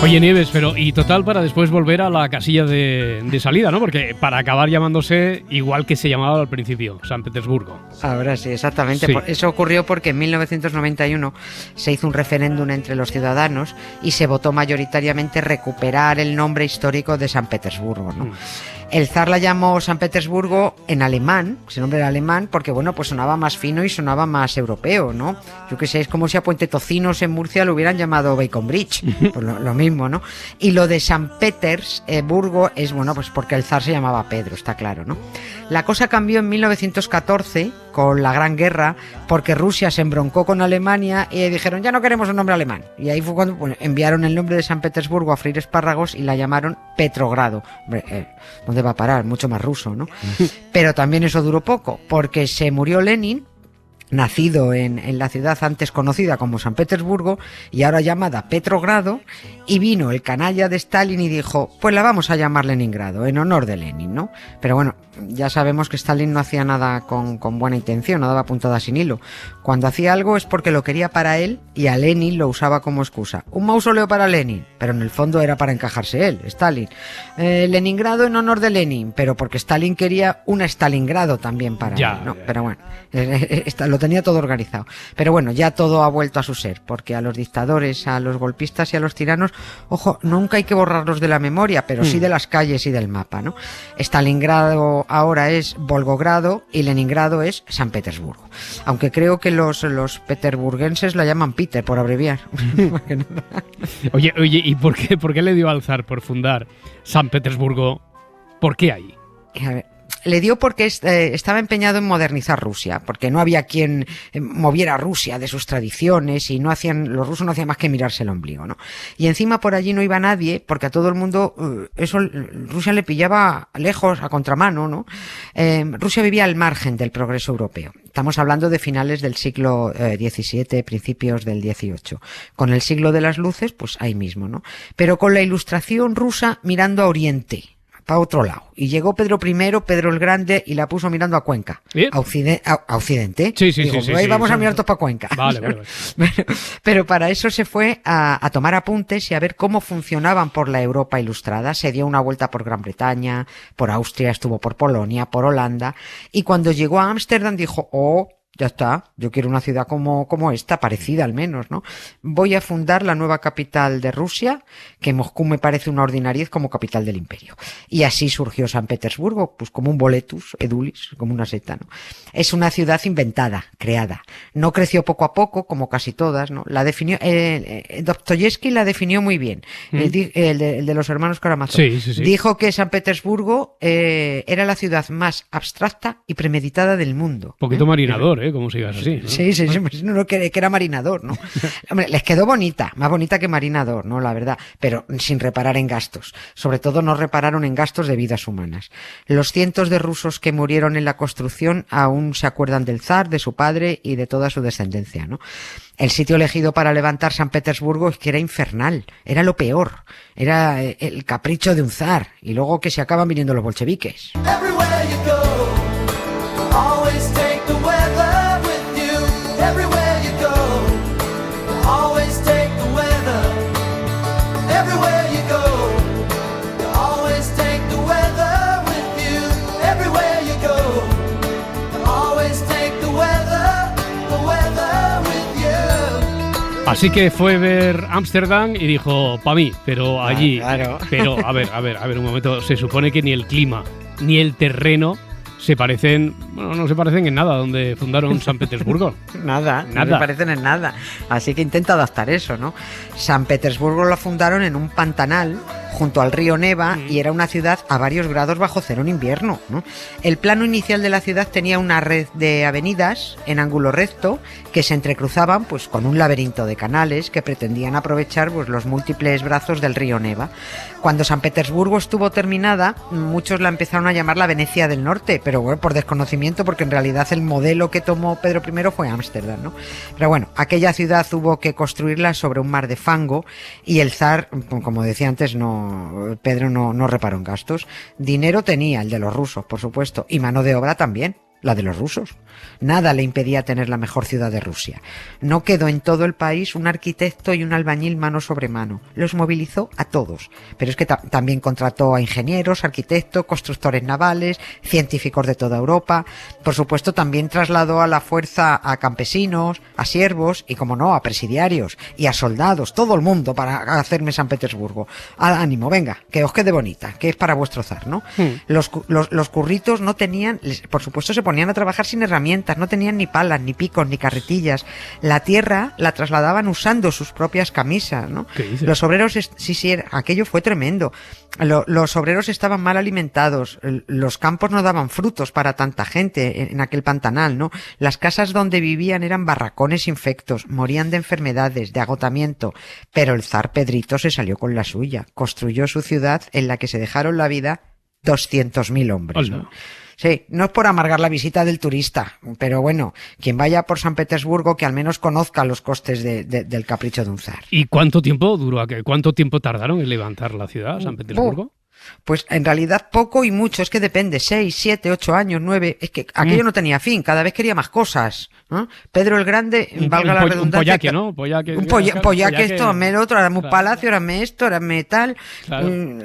Oye, Nieves, pero y total para después volver a la casilla de salida, ¿no? Porque para acabar llamándose igual que se llamaba al principio, San Petersburgo. Ahora sí, exactamente. Sí. Eso ocurrió porque en 1991 se hizo un referéndum entre los ciudadanos y se votó mayoritariamente recuperar el nombre histórico de San Petersburgo, ¿no? El zar la llamó San Petersburgo en alemán, ese nombre era alemán, porque bueno, pues sonaba más fino y sonaba más europeo, ¿no? Yo qué sé, es como si a Puente Tocinos en Murcia lo hubieran llamado Bacon Bridge, pues lo mismo, ¿no? Y lo de San Petersburgo es, bueno, pues porque el zar se llamaba Pedro, está claro, ¿no? La cosa cambió en 1914 con la Gran Guerra, porque Rusia se embroncó con Alemania y dijeron, ya no queremos un nombre alemán. Y ahí fue cuando enviaron el nombre de San Petersburgo a freír espárragos y la llamaron Petrogrado. Hombre, ¿dónde va a parar? Mucho más ruso, ¿no? Pero también eso duró poco, porque se murió Lenin, nacido en la ciudad antes conocida como San Petersburgo y ahora llamada Petrogrado, y vino el canalla de Stalin y dijo, pues la vamos a llamar Leningrado, en honor de Lenin, ¿no? Pero bueno, ya sabemos que Stalin no hacía nada con buena intención, no daba puntada sin hilo. Cuando hacía algo es porque lo quería para él y a Lenin lo usaba como excusa. Un mausoleo para Lenin, pero en el fondo era para encajarse él, Stalin. Leningrado en honor de Lenin, pero porque Stalin quería un Stalingrado también para él, ¿no? Pero bueno, lo tenía todo organizado. Pero bueno, ya todo ha vuelto a su ser, porque a los dictadores, a los golpistas y a los tiranos, ojo, nunca hay que borrarlos de la memoria, pero sí de las calles y del mapa, ¿no? Stalingrado ahora es Volgogrado y Leningrado es San Petersburgo. Aunque creo que los peterburguenses la llaman Peter, por abreviar. Oye, ¿y por qué le dio al zar por fundar San Petersburgo? ¿Por qué ahí? A ver, le dio porque estaba empeñado en modernizar Rusia, porque no había quien moviera a Rusia de sus tradiciones y los rusos no hacían más que mirarse el ombligo, ¿no? Y encima por allí no iba nadie, porque a todo el mundo Rusia le pillaba lejos, a contramano, ¿no? Rusia vivía al margen del progreso europeo. Estamos hablando de finales del siglo XVII, principios del XVIII. Con el siglo de las luces, pues ahí mismo, ¿no? Pero con la ilustración rusa mirando a Oriente, para otro lado. Y llegó Pedro I, Pedro el Grande, y la puso mirando a Cuenca. A Occidente. Sí. Digo, sí, ahí sí, vamos a mirar todos para Cuenca. Vale. Pero para eso se fue a tomar apuntes y a ver cómo funcionaban por la Europa ilustrada. Se dio una vuelta por Gran Bretaña, por Austria, estuvo por Polonia, por Holanda. Y cuando llegó a Ámsterdam dijo, ya está, yo quiero una ciudad como esta, parecida al menos, ¿no? Voy a fundar la nueva capital de Rusia, que Moscú me parece una ordinariez como capital del imperio. Y así surgió San Petersburgo, pues como un boletus, edulis, como una seta, ¿no? Es una ciudad inventada, creada. No creció poco a poco, como casi todas, ¿no? La definió, Dostoyevsky la definió muy bien, el de los hermanos Karamazov. Sí. Dijo que San Petersburgo era la ciudad más abstracta y premeditada del mundo. Un poquito marinador, como sigas así, ¿no? Sí, que era marinador, ¿no? Hombre, les quedó bonita, más bonita que marinador, ¿no? La verdad, pero sin reparar en gastos. Sobre todo no repararon en gastos de vidas humanas. Los cientos de rusos que murieron en la construcción aún se acuerdan del zar, de su padre y de toda su descendencia, ¿no? El sitio elegido para levantar San Petersburgo es que era infernal, era lo peor, era el capricho de un zar, y luego que se acaban viniendo los bolcheviques. Así que fue ver Ámsterdam y dijo, pa' mí, pero allí. Claro. Pero, a ver, un momento. Se supone que ni el clima, ni el terreno se parecen, bueno, no se parecen en nada donde fundaron San Petersburgo. Nada, no se parecen en nada. Así que intenta adaptar eso, ¿no? San Petersburgo lo fundaron en un pantanal junto al río Neva y era una ciudad a varios grados bajo cero en invierno, ¿no? El plano inicial de la ciudad tenía una red de avenidas en ángulo recto que se entrecruzaban pues con un laberinto de canales que pretendían aprovechar pues los múltiples brazos del río Neva. Cuando San Petersburgo estuvo terminada, muchos la empezaron a llamar la Venecia del Norte, pero bueno, por desconocimiento, porque en realidad el modelo que tomó Pedro I fue Ámsterdam, ¿no? Pero bueno, aquella ciudad hubo que construirla sobre un mar de fango y el zar, como decía antes, Pedro no reparó en gastos. Dinero tenía, el de los rusos, por supuesto, y mano de obra también. la de los rusos. Nada le impedía tener la mejor ciudad de Rusia. No quedó en todo el país un arquitecto y un albañil mano sobre mano. Los movilizó a todos. Pero es que también contrató a ingenieros, arquitectos, constructores navales, científicos de toda Europa. Por supuesto, también trasladó a la fuerza a campesinos, a siervos y, como no, a presidiarios y a soldados, todo el mundo para hacerme San Petersburgo. Ánimo, venga, que os quede bonita, que es para vuestro zar, ¿no? Los curritos no tenían, por supuesto, se ponían a trabajar sin herramientas, no tenían ni palas, ni picos, ni carretillas. La tierra la trasladaban usando sus propias camisas, ¿no? Los obreros, aquello fue tremendo. Los obreros estaban mal alimentados, los campos no daban frutos para tanta gente en aquel pantanal, ¿no? Las casas donde vivían eran barracones infectos, morían de enfermedades, de agotamiento, pero el zar Pedrito se salió con la suya, construyó su ciudad en la que se dejaron la vida 200.000 hombres, ¿no? Sí, no es por amargar la visita del turista, pero bueno, quien vaya por San Petersburgo que al menos conozca los costes del capricho de un zar. ¿Y cuánto tiempo duró? ¿Cuánto tiempo tardaron en levantar la ciudad, San Petersburgo? Pues en realidad poco y mucho, es que depende, 6, 7, 8 años, 9, es que aquello no tenía fin, cada vez quería más cosas, ¿no? Pedro el Grande, valga la redundancia... Un pollaque, ¿no? Pollaque esto, hazme el otro, hazme un palacio, hazme esto, hazme tal,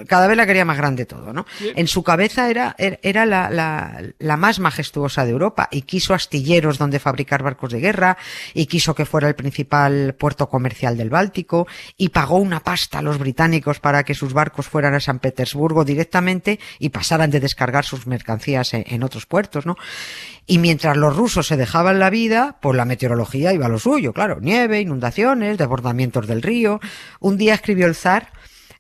cada vez la quería más grande todo, ¿no? En su cabeza era la más majestuosa de Europa y quiso astilleros donde fabricar barcos de guerra y quiso que fuera el principal puerto comercial del Báltico y pagó una pasta a los británicos para que sus barcos fueran a San Petersburgo directamente y pasaran de descargar sus mercancías en otros puertos, ¿no? Y mientras los rusos se dejaban la vida, pues la meteorología iba a lo suyo, claro, nieve, inundaciones, desbordamientos del río. Un día escribió el zar,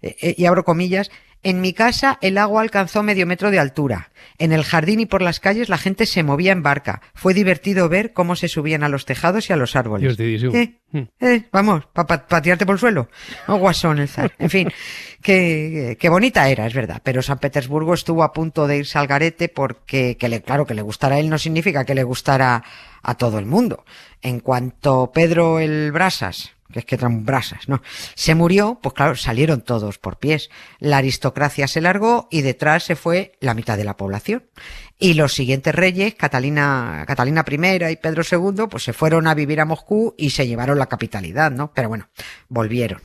y abro comillas, en mi casa el agua alcanzó medio metro de altura. En el jardín y por las calles la gente se movía en barca. Fue divertido ver cómo se subían a los tejados y a los árboles. Vamos, para tirarte por el suelo. Oh, guasón el zar. En fin, que bonita era, es verdad. Pero San Petersburgo estuvo a punto de irse al garete porque, claro, que le gustara a él no significa que le gustara a todo el mundo. En cuanto Pedro el Brasas, que es que traen brasas, ¿no?, se murió, pues claro, salieron todos por pies. La aristocracia se largó y detrás se fue la mitad de la población. Y los siguientes reyes, Catalina I y Pedro II, pues se fueron a vivir a Moscú y se llevaron la capitalidad, ¿no? Pero bueno, volvieron.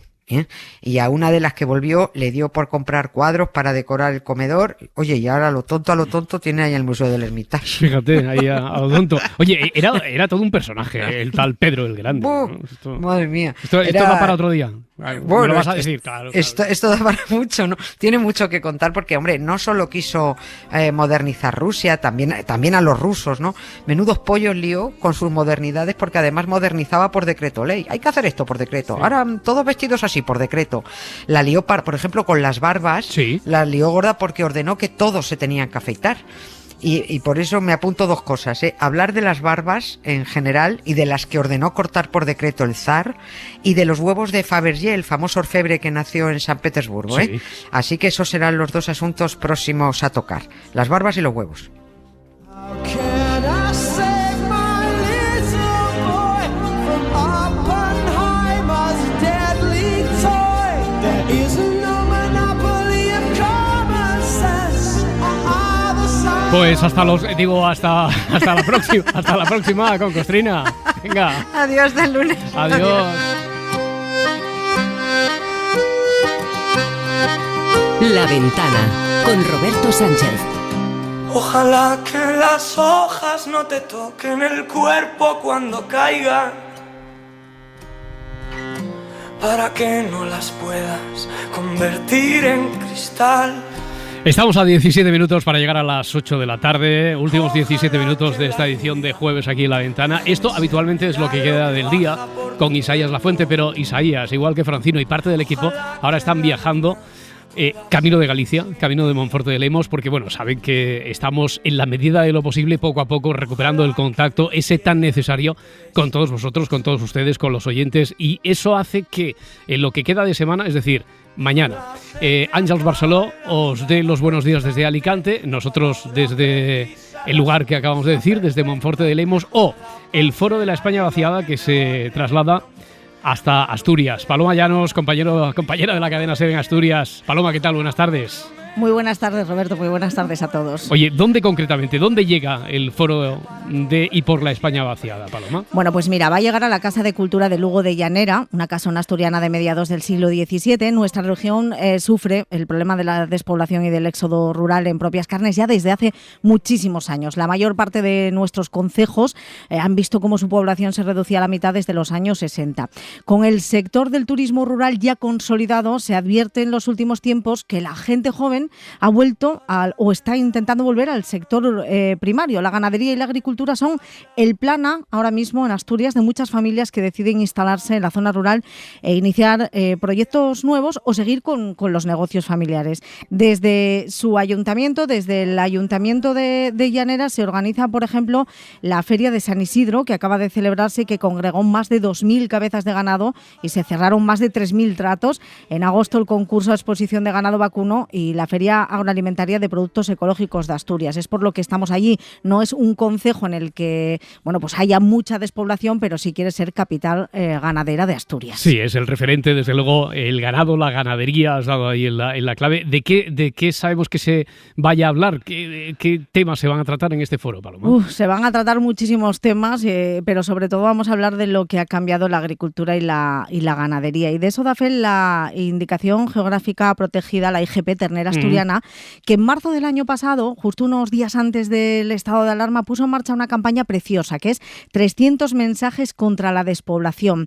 Y a una de las que volvió le dio por comprar cuadros para decorar el comedor. Oye, y ahora a lo tonto tiene ahí el Museo del Hermitage. Fíjate, ahí a lo tonto. Oye, era todo un personaje, el tal Pedro el Grande, ¿no? Madre mía. Esto da para otro día. Bueno, lo vas a decir, claro. Esto da para mucho, ¿no? Tiene mucho que contar porque, hombre, no solo quiso modernizar Rusia, también a los rusos, ¿no? Menudos pollos lió con sus modernidades porque además modernizaba por decreto ley. Hay que hacer esto por decreto. Sí. Ahora todos vestidos así por decreto. La lió, por ejemplo, con las barbas. Sí. La lió gorda porque ordenó que todos se tenían que afeitar. Y por eso me apunto dos cosas, hablar de las barbas en general y de las que ordenó cortar por decreto el zar y de los huevos de Fabergé, el famoso orfebre que nació en San Petersburgo, sí. Así que esos serán los dos asuntos próximos a tocar, las barbas y los huevos. Pues hasta la próxima con Costrina. Venga. Adiós del lunes. Adiós. La Ventana con Roberto Sánchez. Ojalá que las hojas no te toquen el cuerpo cuando caigan, para que no las puedas convertir en cristal. Estamos a 17 minutos para llegar a las 8 de la tarde, últimos 17 minutos de esta edición de jueves aquí en La Ventana. Esto habitualmente es lo que queda del día con Isaías Lafuente, pero Isaías, igual que Francino y parte del equipo, ahora están viajando camino de Galicia, camino de Monforte de Lemos, porque bueno, saben que estamos en la medida de lo posible poco a poco recuperando el contacto ese tan necesario con todos vosotros, con todos ustedes, con los oyentes, y eso hace que en lo que queda de semana, es decir, mañana, Àngels Barceló os dé los buenos días desde Alicante, nosotros desde el lugar que acabamos de decir, desde Monforte de Lemos, o el Foro de la España Vaciada que se traslada hasta Asturias. Paloma Llanos, compañera de la cadena SER en Asturias. Paloma, ¿qué tal? Buenas tardes. Muy buenas tardes, Roberto, muy buenas tardes a todos. Oye, ¿dónde concretamente, dónde llega el foro de Y por la España vaciada, Paloma? Bueno, pues mira, va a llegar a la Casa de Cultura de Lugo de Llanera, una casona asturiana de mediados del siglo XVII. Nuestra región sufre el problema de la despoblación y del éxodo rural en propias carnes ya desde hace muchísimos años. La mayor parte de nuestros concejos han visto cómo su población se reducía a la mitad desde los años 60. Con el sector del turismo rural ya consolidado, se advierte en los últimos tiempos que la gente joven ha vuelto o está intentando volver al sector primario. La ganadería y la agricultura son el plan A ahora mismo en Asturias de muchas familias que deciden instalarse en la zona rural e iniciar proyectos nuevos o seguir con los negocios familiares. Desde su ayuntamiento, desde el Ayuntamiento de Llanera, se organiza, por ejemplo, la Feria de San Isidro, que acaba de celebrarse y que congregó más de 2.000 cabezas de ganado y se cerraron más de 3.000 tratos. En agosto el concurso de exposición de ganado vacuno y la Feria Agroalimentaria de Productos Ecológicos de Asturias. Es por lo que estamos allí. No es un concejo en el que pues haya mucha despoblación, pero sí quiere ser capital ganadera de Asturias. Sí, es el referente, desde luego, el ganado, la ganadería, has dado ahí en la clave. ¿De qué sabemos que se vaya a hablar? ¿Qué temas se van a tratar en este foro, Paloma? Se van a tratar muchísimos temas, pero sobre todo vamos a hablar de lo que ha cambiado la agricultura y la ganadería. Y de eso da fe la Indicación Geográfica Protegida, la IGP Ternera Asturiana, que en marzo del año pasado, justo unos días antes del estado de alarma, puso en marcha una campaña preciosa, que es 300 mensajes contra la despoblación.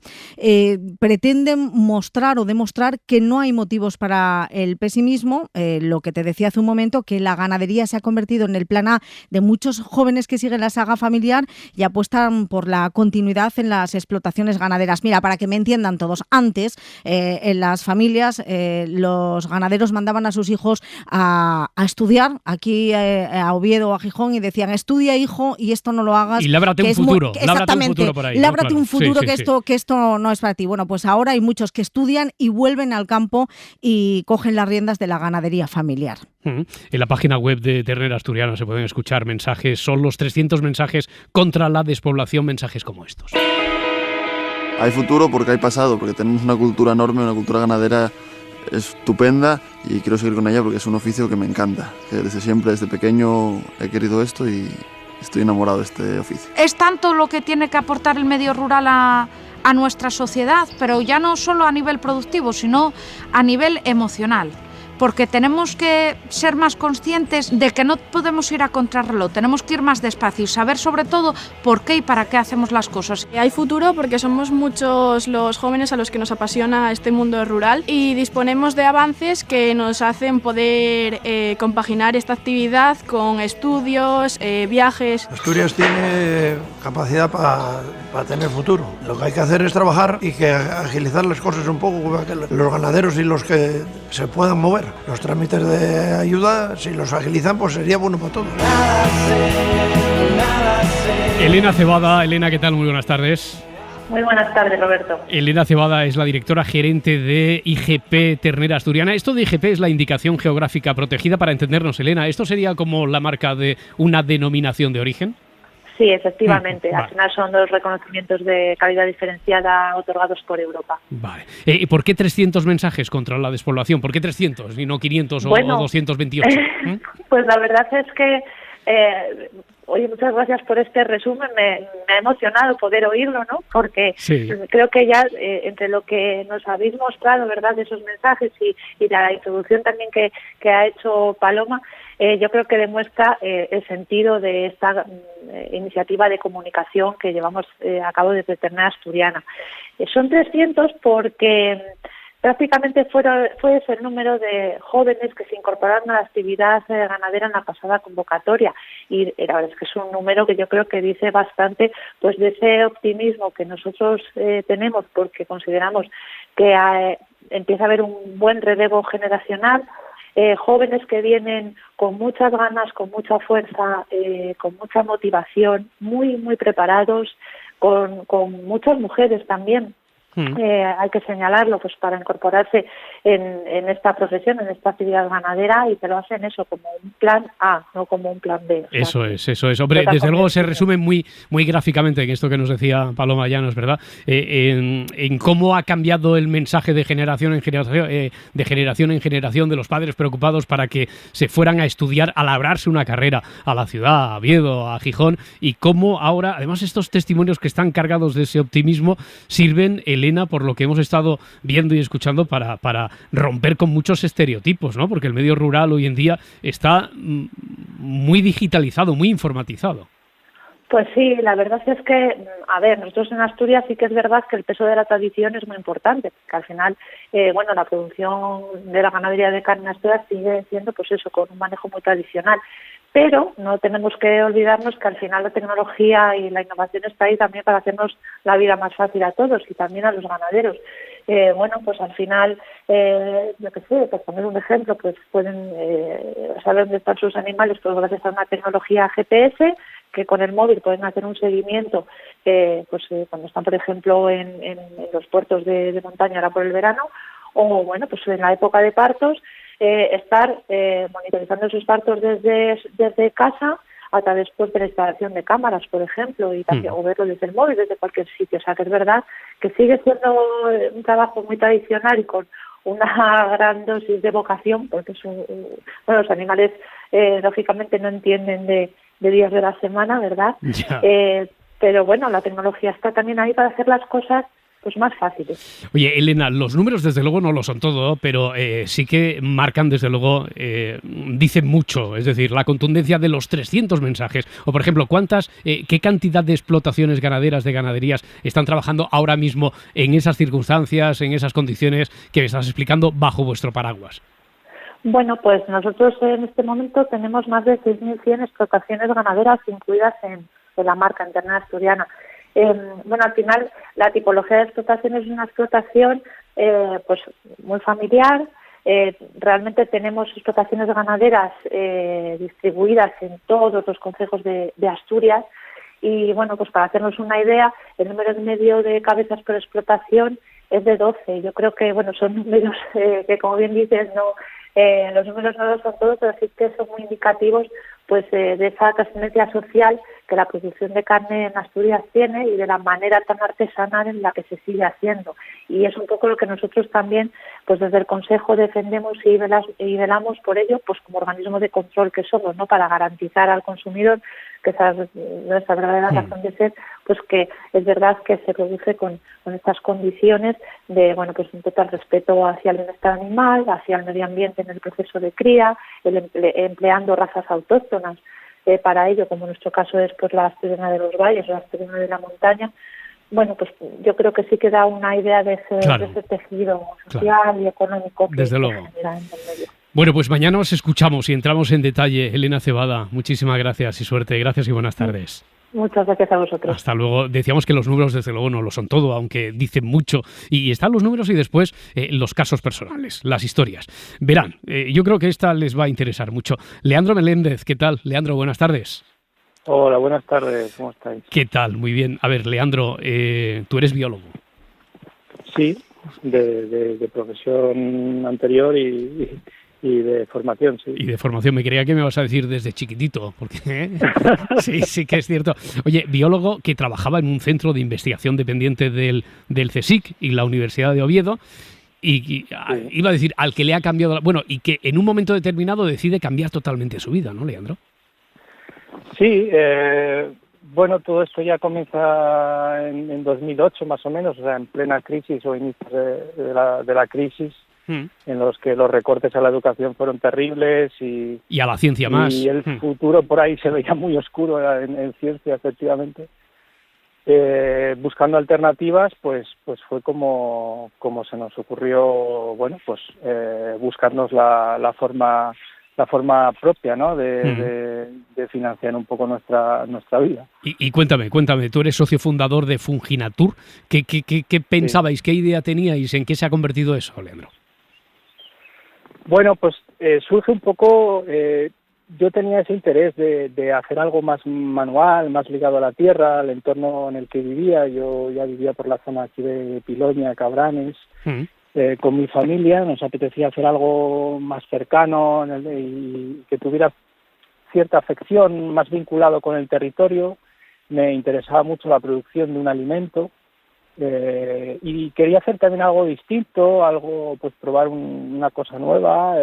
Pretenden mostrar o demostrar que no hay motivos para el pesimismo, lo que te decía hace un momento, que la ganadería se ha convertido en el plan A de muchos jóvenes que siguen la saga familiar y apuestan por la continuidad en las explotaciones ganaderas. Mira, para que me entiendan todos, antes en las familias los ganaderos mandaban a sus hijos a estudiar aquí a Oviedo o a Gijón y decían: estudia, hijo, y esto no lo hagas. Y lábrate un futuro. Exactamente, lábrate un futuro, sí, que esto no es para ti. Bueno, pues ahora hay muchos que estudian y vuelven al campo y cogen las riendas de la ganadería familiar. En la página web de Ternera Asturiana se pueden escuchar mensajes, son los 300 mensajes contra la despoblación, mensajes como estos. Hay futuro porque hay pasado, porque tenemos una cultura enorme, una cultura ganadera estupenda y quiero seguir con ella porque es un oficio que me encanta, que desde siempre, desde pequeño he querido esto y estoy enamorado de este oficio. Es tanto lo que tiene que aportar el medio rural a nuestra sociedad, pero ya no solo a nivel productivo, sino a nivel emocional. Porque tenemos que ser más conscientes de que no podemos ir a contrarreloj, tenemos que ir más despacio y saber sobre todo por qué y para qué hacemos las cosas. Hay futuro porque somos muchos los jóvenes a los que nos apasiona este mundo rural y disponemos de avances que nos hacen poder compaginar esta actividad con estudios, viajes. Asturias tiene capacidad para tener futuro. Lo que hay que hacer es trabajar y que agilizar las cosas un poco para que los ganaderos y los que se puedan mover. Los trámites de ayuda, si los agilizan, pues sería bueno para todos. Elena Cebada. Elena, ¿qué tal? Muy buenas tardes. Muy buenas tardes, Roberto. Elena Cebada es la directora gerente de IGP Ternera Asturiana. Esto de IGP es la Indicación Geográfica Protegida, para entendernos, Elena. ¿Esto sería como la marca de una denominación de origen? Sí, efectivamente. Vale. Al final son dos reconocimientos de calidad diferenciada otorgados por Europa. Vale. ¿Y por qué 300 mensajes contra la despoblación? ¿Por qué 300 y no 500 o 228? Pues la verdad es que, oye, muchas gracias por este resumen. Me ha emocionado poder oírlo, ¿no? Porque creo que ya entre lo que nos habéis mostrado, ¿verdad?, de esos mensajes y la introducción también que ha hecho Paloma, yo creo que demuestra el sentido de esta iniciativa de comunicación que llevamos a cabo desde Ternera Asturiana. Son 300 porque prácticamente fue ese el número de jóvenes que se incorporaron a la actividad ganadera en la pasada convocatoria y la verdad es que es un número que yo creo que dice bastante pues de ese optimismo que nosotros tenemos, porque consideramos que empieza a haber un buen relevo generacional. Jóvenes que vienen con muchas ganas, con mucha fuerza, con mucha motivación, muy, muy preparados, con muchas mujeres también hay que señalarlo, pues para incorporarse en esta profesión, en esta actividad ganadera, y te lo hacen eso como un plan A, no como un plan B. Eso es. Hombre, desde luego se resume muy gráficamente en esto que nos decía Paloma Llanos, ¿verdad? En cómo ha cambiado el mensaje de generación en generación de los padres preocupados para que se fueran a estudiar, a labrarse una carrera a la ciudad, a Oviedo, a Gijón, y cómo ahora, además, estos testimonios que están cargados de ese optimismo sirven, Elena, por lo que hemos estado viendo y escuchando, para romper con muchos estereotipos, ¿no? Porque el medio rural hoy en día está muy digitalizado, muy informatizado. Pues sí, la verdad es que, a ver, nosotros en Asturias sí que es verdad que el peso de la tradición es muy importante, porque al final, la producción de la ganadería de carne en Asturias sigue siendo, pues eso, con un manejo muy tradicional. Pero no tenemos que olvidarnos que al final la tecnología y la innovación está ahí también para hacernos la vida más fácil a todos y también a los ganaderos. Pues al final, yo qué sé, por poner un ejemplo, pues pueden saber dónde están sus animales, pues gracias a una tecnología GPS, que con el móvil pueden hacer un seguimiento, cuando están, por ejemplo, en los puertos de montaña ahora por el verano, o pues en la época de partos, estar monitorizando sus partos desde casa a través de la instalación de cámaras, por ejemplo, y también o verlo desde el móvil, desde cualquier sitio. O sea, que es verdad que sigue siendo un trabajo muy tradicional y con una gran dosis de vocación, porque los animales lógicamente no entienden de días de la semana, ¿verdad? Pero bueno, la tecnología está también ahí para hacer las cosas pues más fáciles. Oye, Elena, los números desde luego no lo son todo, pero sí que marcan desde luego, dicen mucho, es decir, la contundencia de los 300 mensajes. O por ejemplo, qué cantidad de explotaciones ganaderas, de ganaderías, están trabajando ahora mismo en esas circunstancias, en esas condiciones que me estás explicando bajo vuestro paraguas. Bueno, pues nosotros en este momento tenemos más de 6.100 explotaciones ganaderas incluidas en la marca interna asturiana. Al final la tipología de explotación es una explotación pues muy familiar. Realmente tenemos explotaciones ganaderas distribuidas en todos los concejos de Asturias y pues para hacernos una idea, el número medio de cabezas por explotación es de 12. Yo creo que son números que, como bien dices, los números no lo son todos, pero sí que son muy indicativos de esa trascendencia social que la producción de carne en Asturias tiene y de la manera tan artesanal en la que se sigue haciendo. Y es un poco lo que nosotros también, desde el Consejo defendemos y velamos por ello, como organismo de control que somos, ¿no? Para garantizar al consumidor que esa es nuestra verdadera razón de ser, que es verdad que se produce con estas condiciones de, un total respeto hacia el bienestar animal, hacia el medio ambiente en el proceso de cría, empleando razas autóctonas para ello, como en nuestro caso es la asturiana de los valles o la asturiana de la montaña. Yo creo que sí que da una idea de ese tejido social y económico que desde luego se genera en el medio. Bueno, pues mañana os escuchamos y entramos en detalle. Elena Cebada, muchísimas gracias y suerte. Gracias y buenas tardes. Muchas gracias a vosotros. Hasta luego. Decíamos que los números desde luego no lo son todo, aunque dicen mucho. Y están los números y después los casos personales, las historias. Verán, yo creo que esta les va a interesar mucho. Leandro Meléndez, ¿qué tal? Leandro, buenas tardes. Hola, buenas tardes. ¿Cómo estáis? ¿Qué tal? Muy bien. A ver, Leandro, tú eres biólogo. Sí, de profesión anterior y de formación, sí. Y de formación, me creía que me vas a decir desde chiquitito, porque sí que es cierto. Oye, biólogo que trabajaba en un centro de investigación dependiente del CSIC y la Universidad de Oviedo, iba a decir, al que le ha cambiado, y que en un momento determinado decide cambiar totalmente su vida, ¿no, Leandro? Sí, todo esto ya comienza en 2008 más o menos, o sea, en plena crisis o inicios de la crisis, en los que los recortes a la educación fueron terribles y a la ciencia más. Y el futuro por ahí se veía muy oscuro en ciencia, efectivamente. Buscando alternativas, pues fue como se nos ocurrió, buscarnos la forma propia, ¿no? de financiar un poco nuestra vida. Y cuéntame, tú eres socio fundador de Funginatur. ¿Qué pensabais, qué idea teníais, en qué se ha convertido eso, Leandro? Surge un poco yo tenía ese interés de hacer algo más manual, más ligado a la tierra, al entorno en el que vivía. Yo ya vivía por la zona aquí de Piloña, Cabranes, con mi familia. Nos apetecía hacer algo más cercano y que tuviera cierta afección, más vinculado con el territorio. Me interesaba mucho la producción de un alimento. Y quería hacer también algo distinto, pues probar una cosa nueva,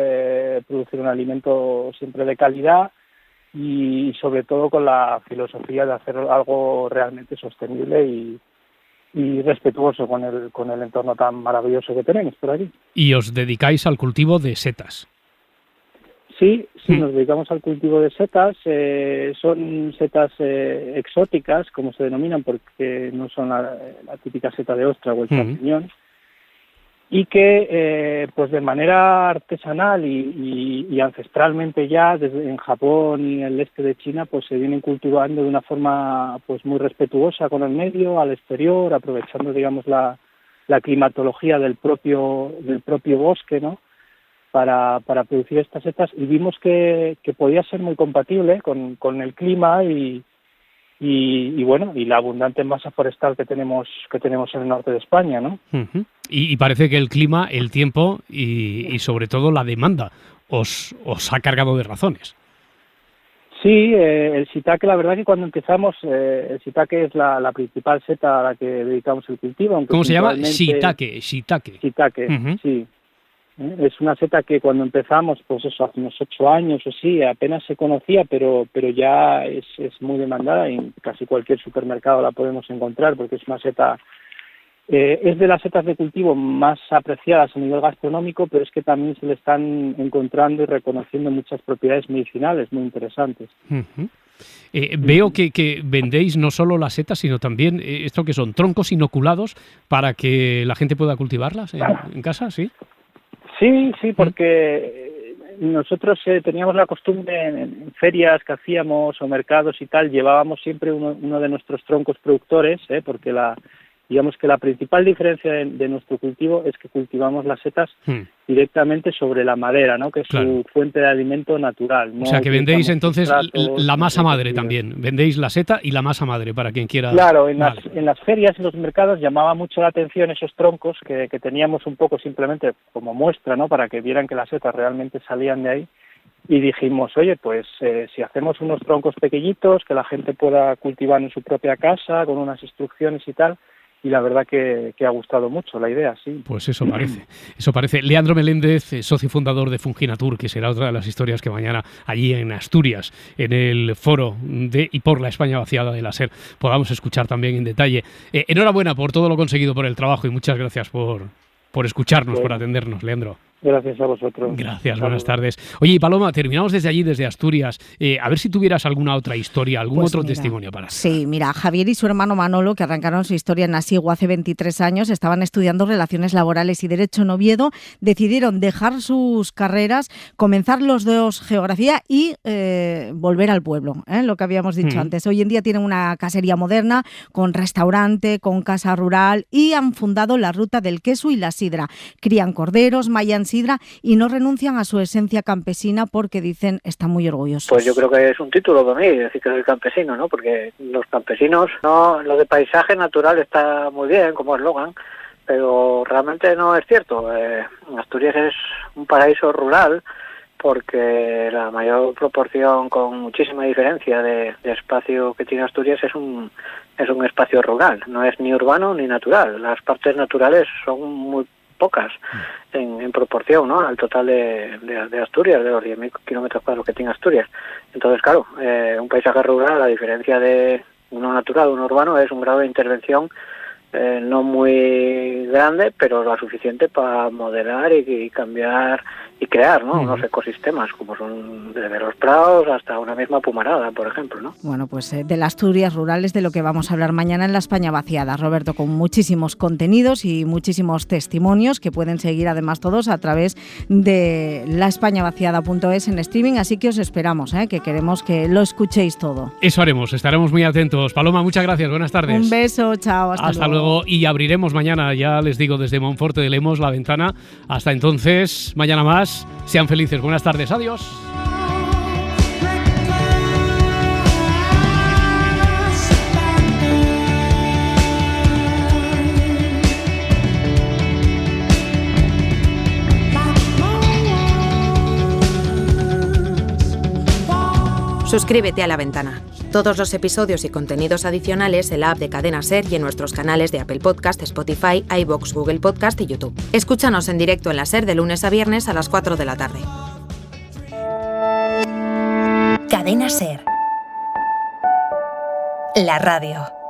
producir un alimento siempre de calidad y sobre todo con la filosofía de hacer algo realmente sostenible y respetuoso con el entorno tan maravilloso que tenemos por aquí. Y os dedicáis al cultivo de setas. Sí, nos dedicamos al cultivo de setas. Son setas exóticas, como se denominan, porque no son la típica seta de ostra o el champiñón, y que pues de manera artesanal y ancestralmente ya desde en Japón y el este de China pues se vienen cultivando de una forma pues muy respetuosa con el medio, al exterior, aprovechando digamos la climatología del propio bosque, ¿no? Para producir estas setas, y vimos que podía ser muy compatible con el clima y la abundante masa forestal que tenemos en el norte de España, ¿no? Y parece que el clima, el tiempo y sobre todo la demanda os ha cargado de razones. Sí, el shiitake, la verdad que cuando empezamos, el shiitake es la principal seta a la que dedicamos el cultivo. ¿Cómo se llama? Shiitake. Shiitake, sí. Es una seta que cuando empezamos, pues eso, hace unos 8 años o sí, apenas se conocía, pero ya es muy demandada y en casi cualquier supermercado la podemos encontrar porque es una seta, es de las setas de cultivo más apreciadas a nivel gastronómico, pero es que también se le están encontrando y reconociendo muchas propiedades medicinales muy interesantes. Veo que vendéis no solo las setas, sino también esto que son troncos inoculados para que la gente pueda cultivarlas en casa, ¿sí? Sí, porque nosotros teníamos la costumbre en ferias que hacíamos o mercados y tal, llevábamos siempre uno de nuestros troncos productores, porque digamos que la principal diferencia de nuestro cultivo es que cultivamos las setas directamente sobre la madera, ¿no? Que es su fuente de alimento natural. O sea, que vendéis entonces la masa madre también. Vendéis la seta y la masa madre para quien quiera. Claro, en las ferias y los mercados llamaba mucho la atención esos troncos que teníamos un poco simplemente como muestra, ¿no? Para que vieran que las setas realmente salían de ahí. Y dijimos, oye, pues si hacemos unos troncos pequeñitos que la gente pueda cultivar en su propia casa con unas instrucciones y tal. Y la verdad que ha gustado mucho la idea, sí. Pues eso parece. Leandro Meléndez, socio fundador de Funginatur, que será otra de las historias que mañana allí en Asturias, en el foro de y por la España vaciada de la SER, podamos escuchar también en detalle. Enhorabuena por todo lo conseguido por el trabajo y muchas gracias por escucharnos, por atendernos, Leandro. Gracias a vosotros. Gracias, buenas tardes. Oye, y Paloma, terminamos desde allí, desde Asturias. A ver si tuvieras alguna otra historia, algún otro testimonio para ti. Sí, mira, Javier y su hermano Manolo, que arrancaron su historia en Asigua hace 23 años, estaban estudiando Relaciones Laborales y Derecho en Oviedo, decidieron dejar sus carreras, comenzar los dos Geografía y volver al pueblo, lo que habíamos dicho antes. Hoy en día tienen una casería moderna, con restaurante, con casa rural y han fundado la Ruta del Queso y la Sidra. Crían corderos, mallan sidra y no renuncian a su esencia campesina porque dicen están muy orgullosos. Pues yo creo que es un título para mí, decir que soy campesino, ¿no? Porque los campesinos, no, lo de paisaje natural está muy bien como eslogan, pero realmente no es cierto. Asturias es un paraíso rural porque la mayor proporción, con muchísima diferencia de espacio que tiene Asturias, es un espacio rural, no es ni urbano ni natural. Las partes naturales son muy pocas en proporción, ¿no?, al total de Asturias, de los 10.000 kilómetros cuadrados que tiene Asturias. Entonces, claro, un paisaje rural, a diferencia de uno natural, uno urbano, es un grado de intervención no muy grande, pero lo suficiente para modelar y cambiar y crear, ¿no?, unos ecosistemas, como son desde los prados hasta una misma pumarada, por ejemplo, ¿no? Bueno, pues de las Asturias rurales de lo que vamos a hablar mañana en La España Vaciada, Roberto, con muchísimos contenidos y muchísimos testimonios que pueden seguir además todos a través de laespañavaciada.es en streaming, así que os esperamos, que queremos que lo escuchéis todo. Eso haremos, estaremos muy atentos. Paloma, muchas gracias, buenas tardes. Un beso, chao, hasta luego. Y abriremos mañana, ya les digo, desde Monforte de Lemos, La Ventana. Hasta entonces, mañana más. Sean felices. Buenas tardes. Adiós. Suscríbete a La Ventana. Todos los episodios y contenidos adicionales en la app de Cadena SER y en nuestros canales de Apple Podcast, Spotify, iVoox, Google Podcast y YouTube. Escúchanos en directo en la SER de lunes a viernes a las 4 de la tarde. Cadena SER. La radio.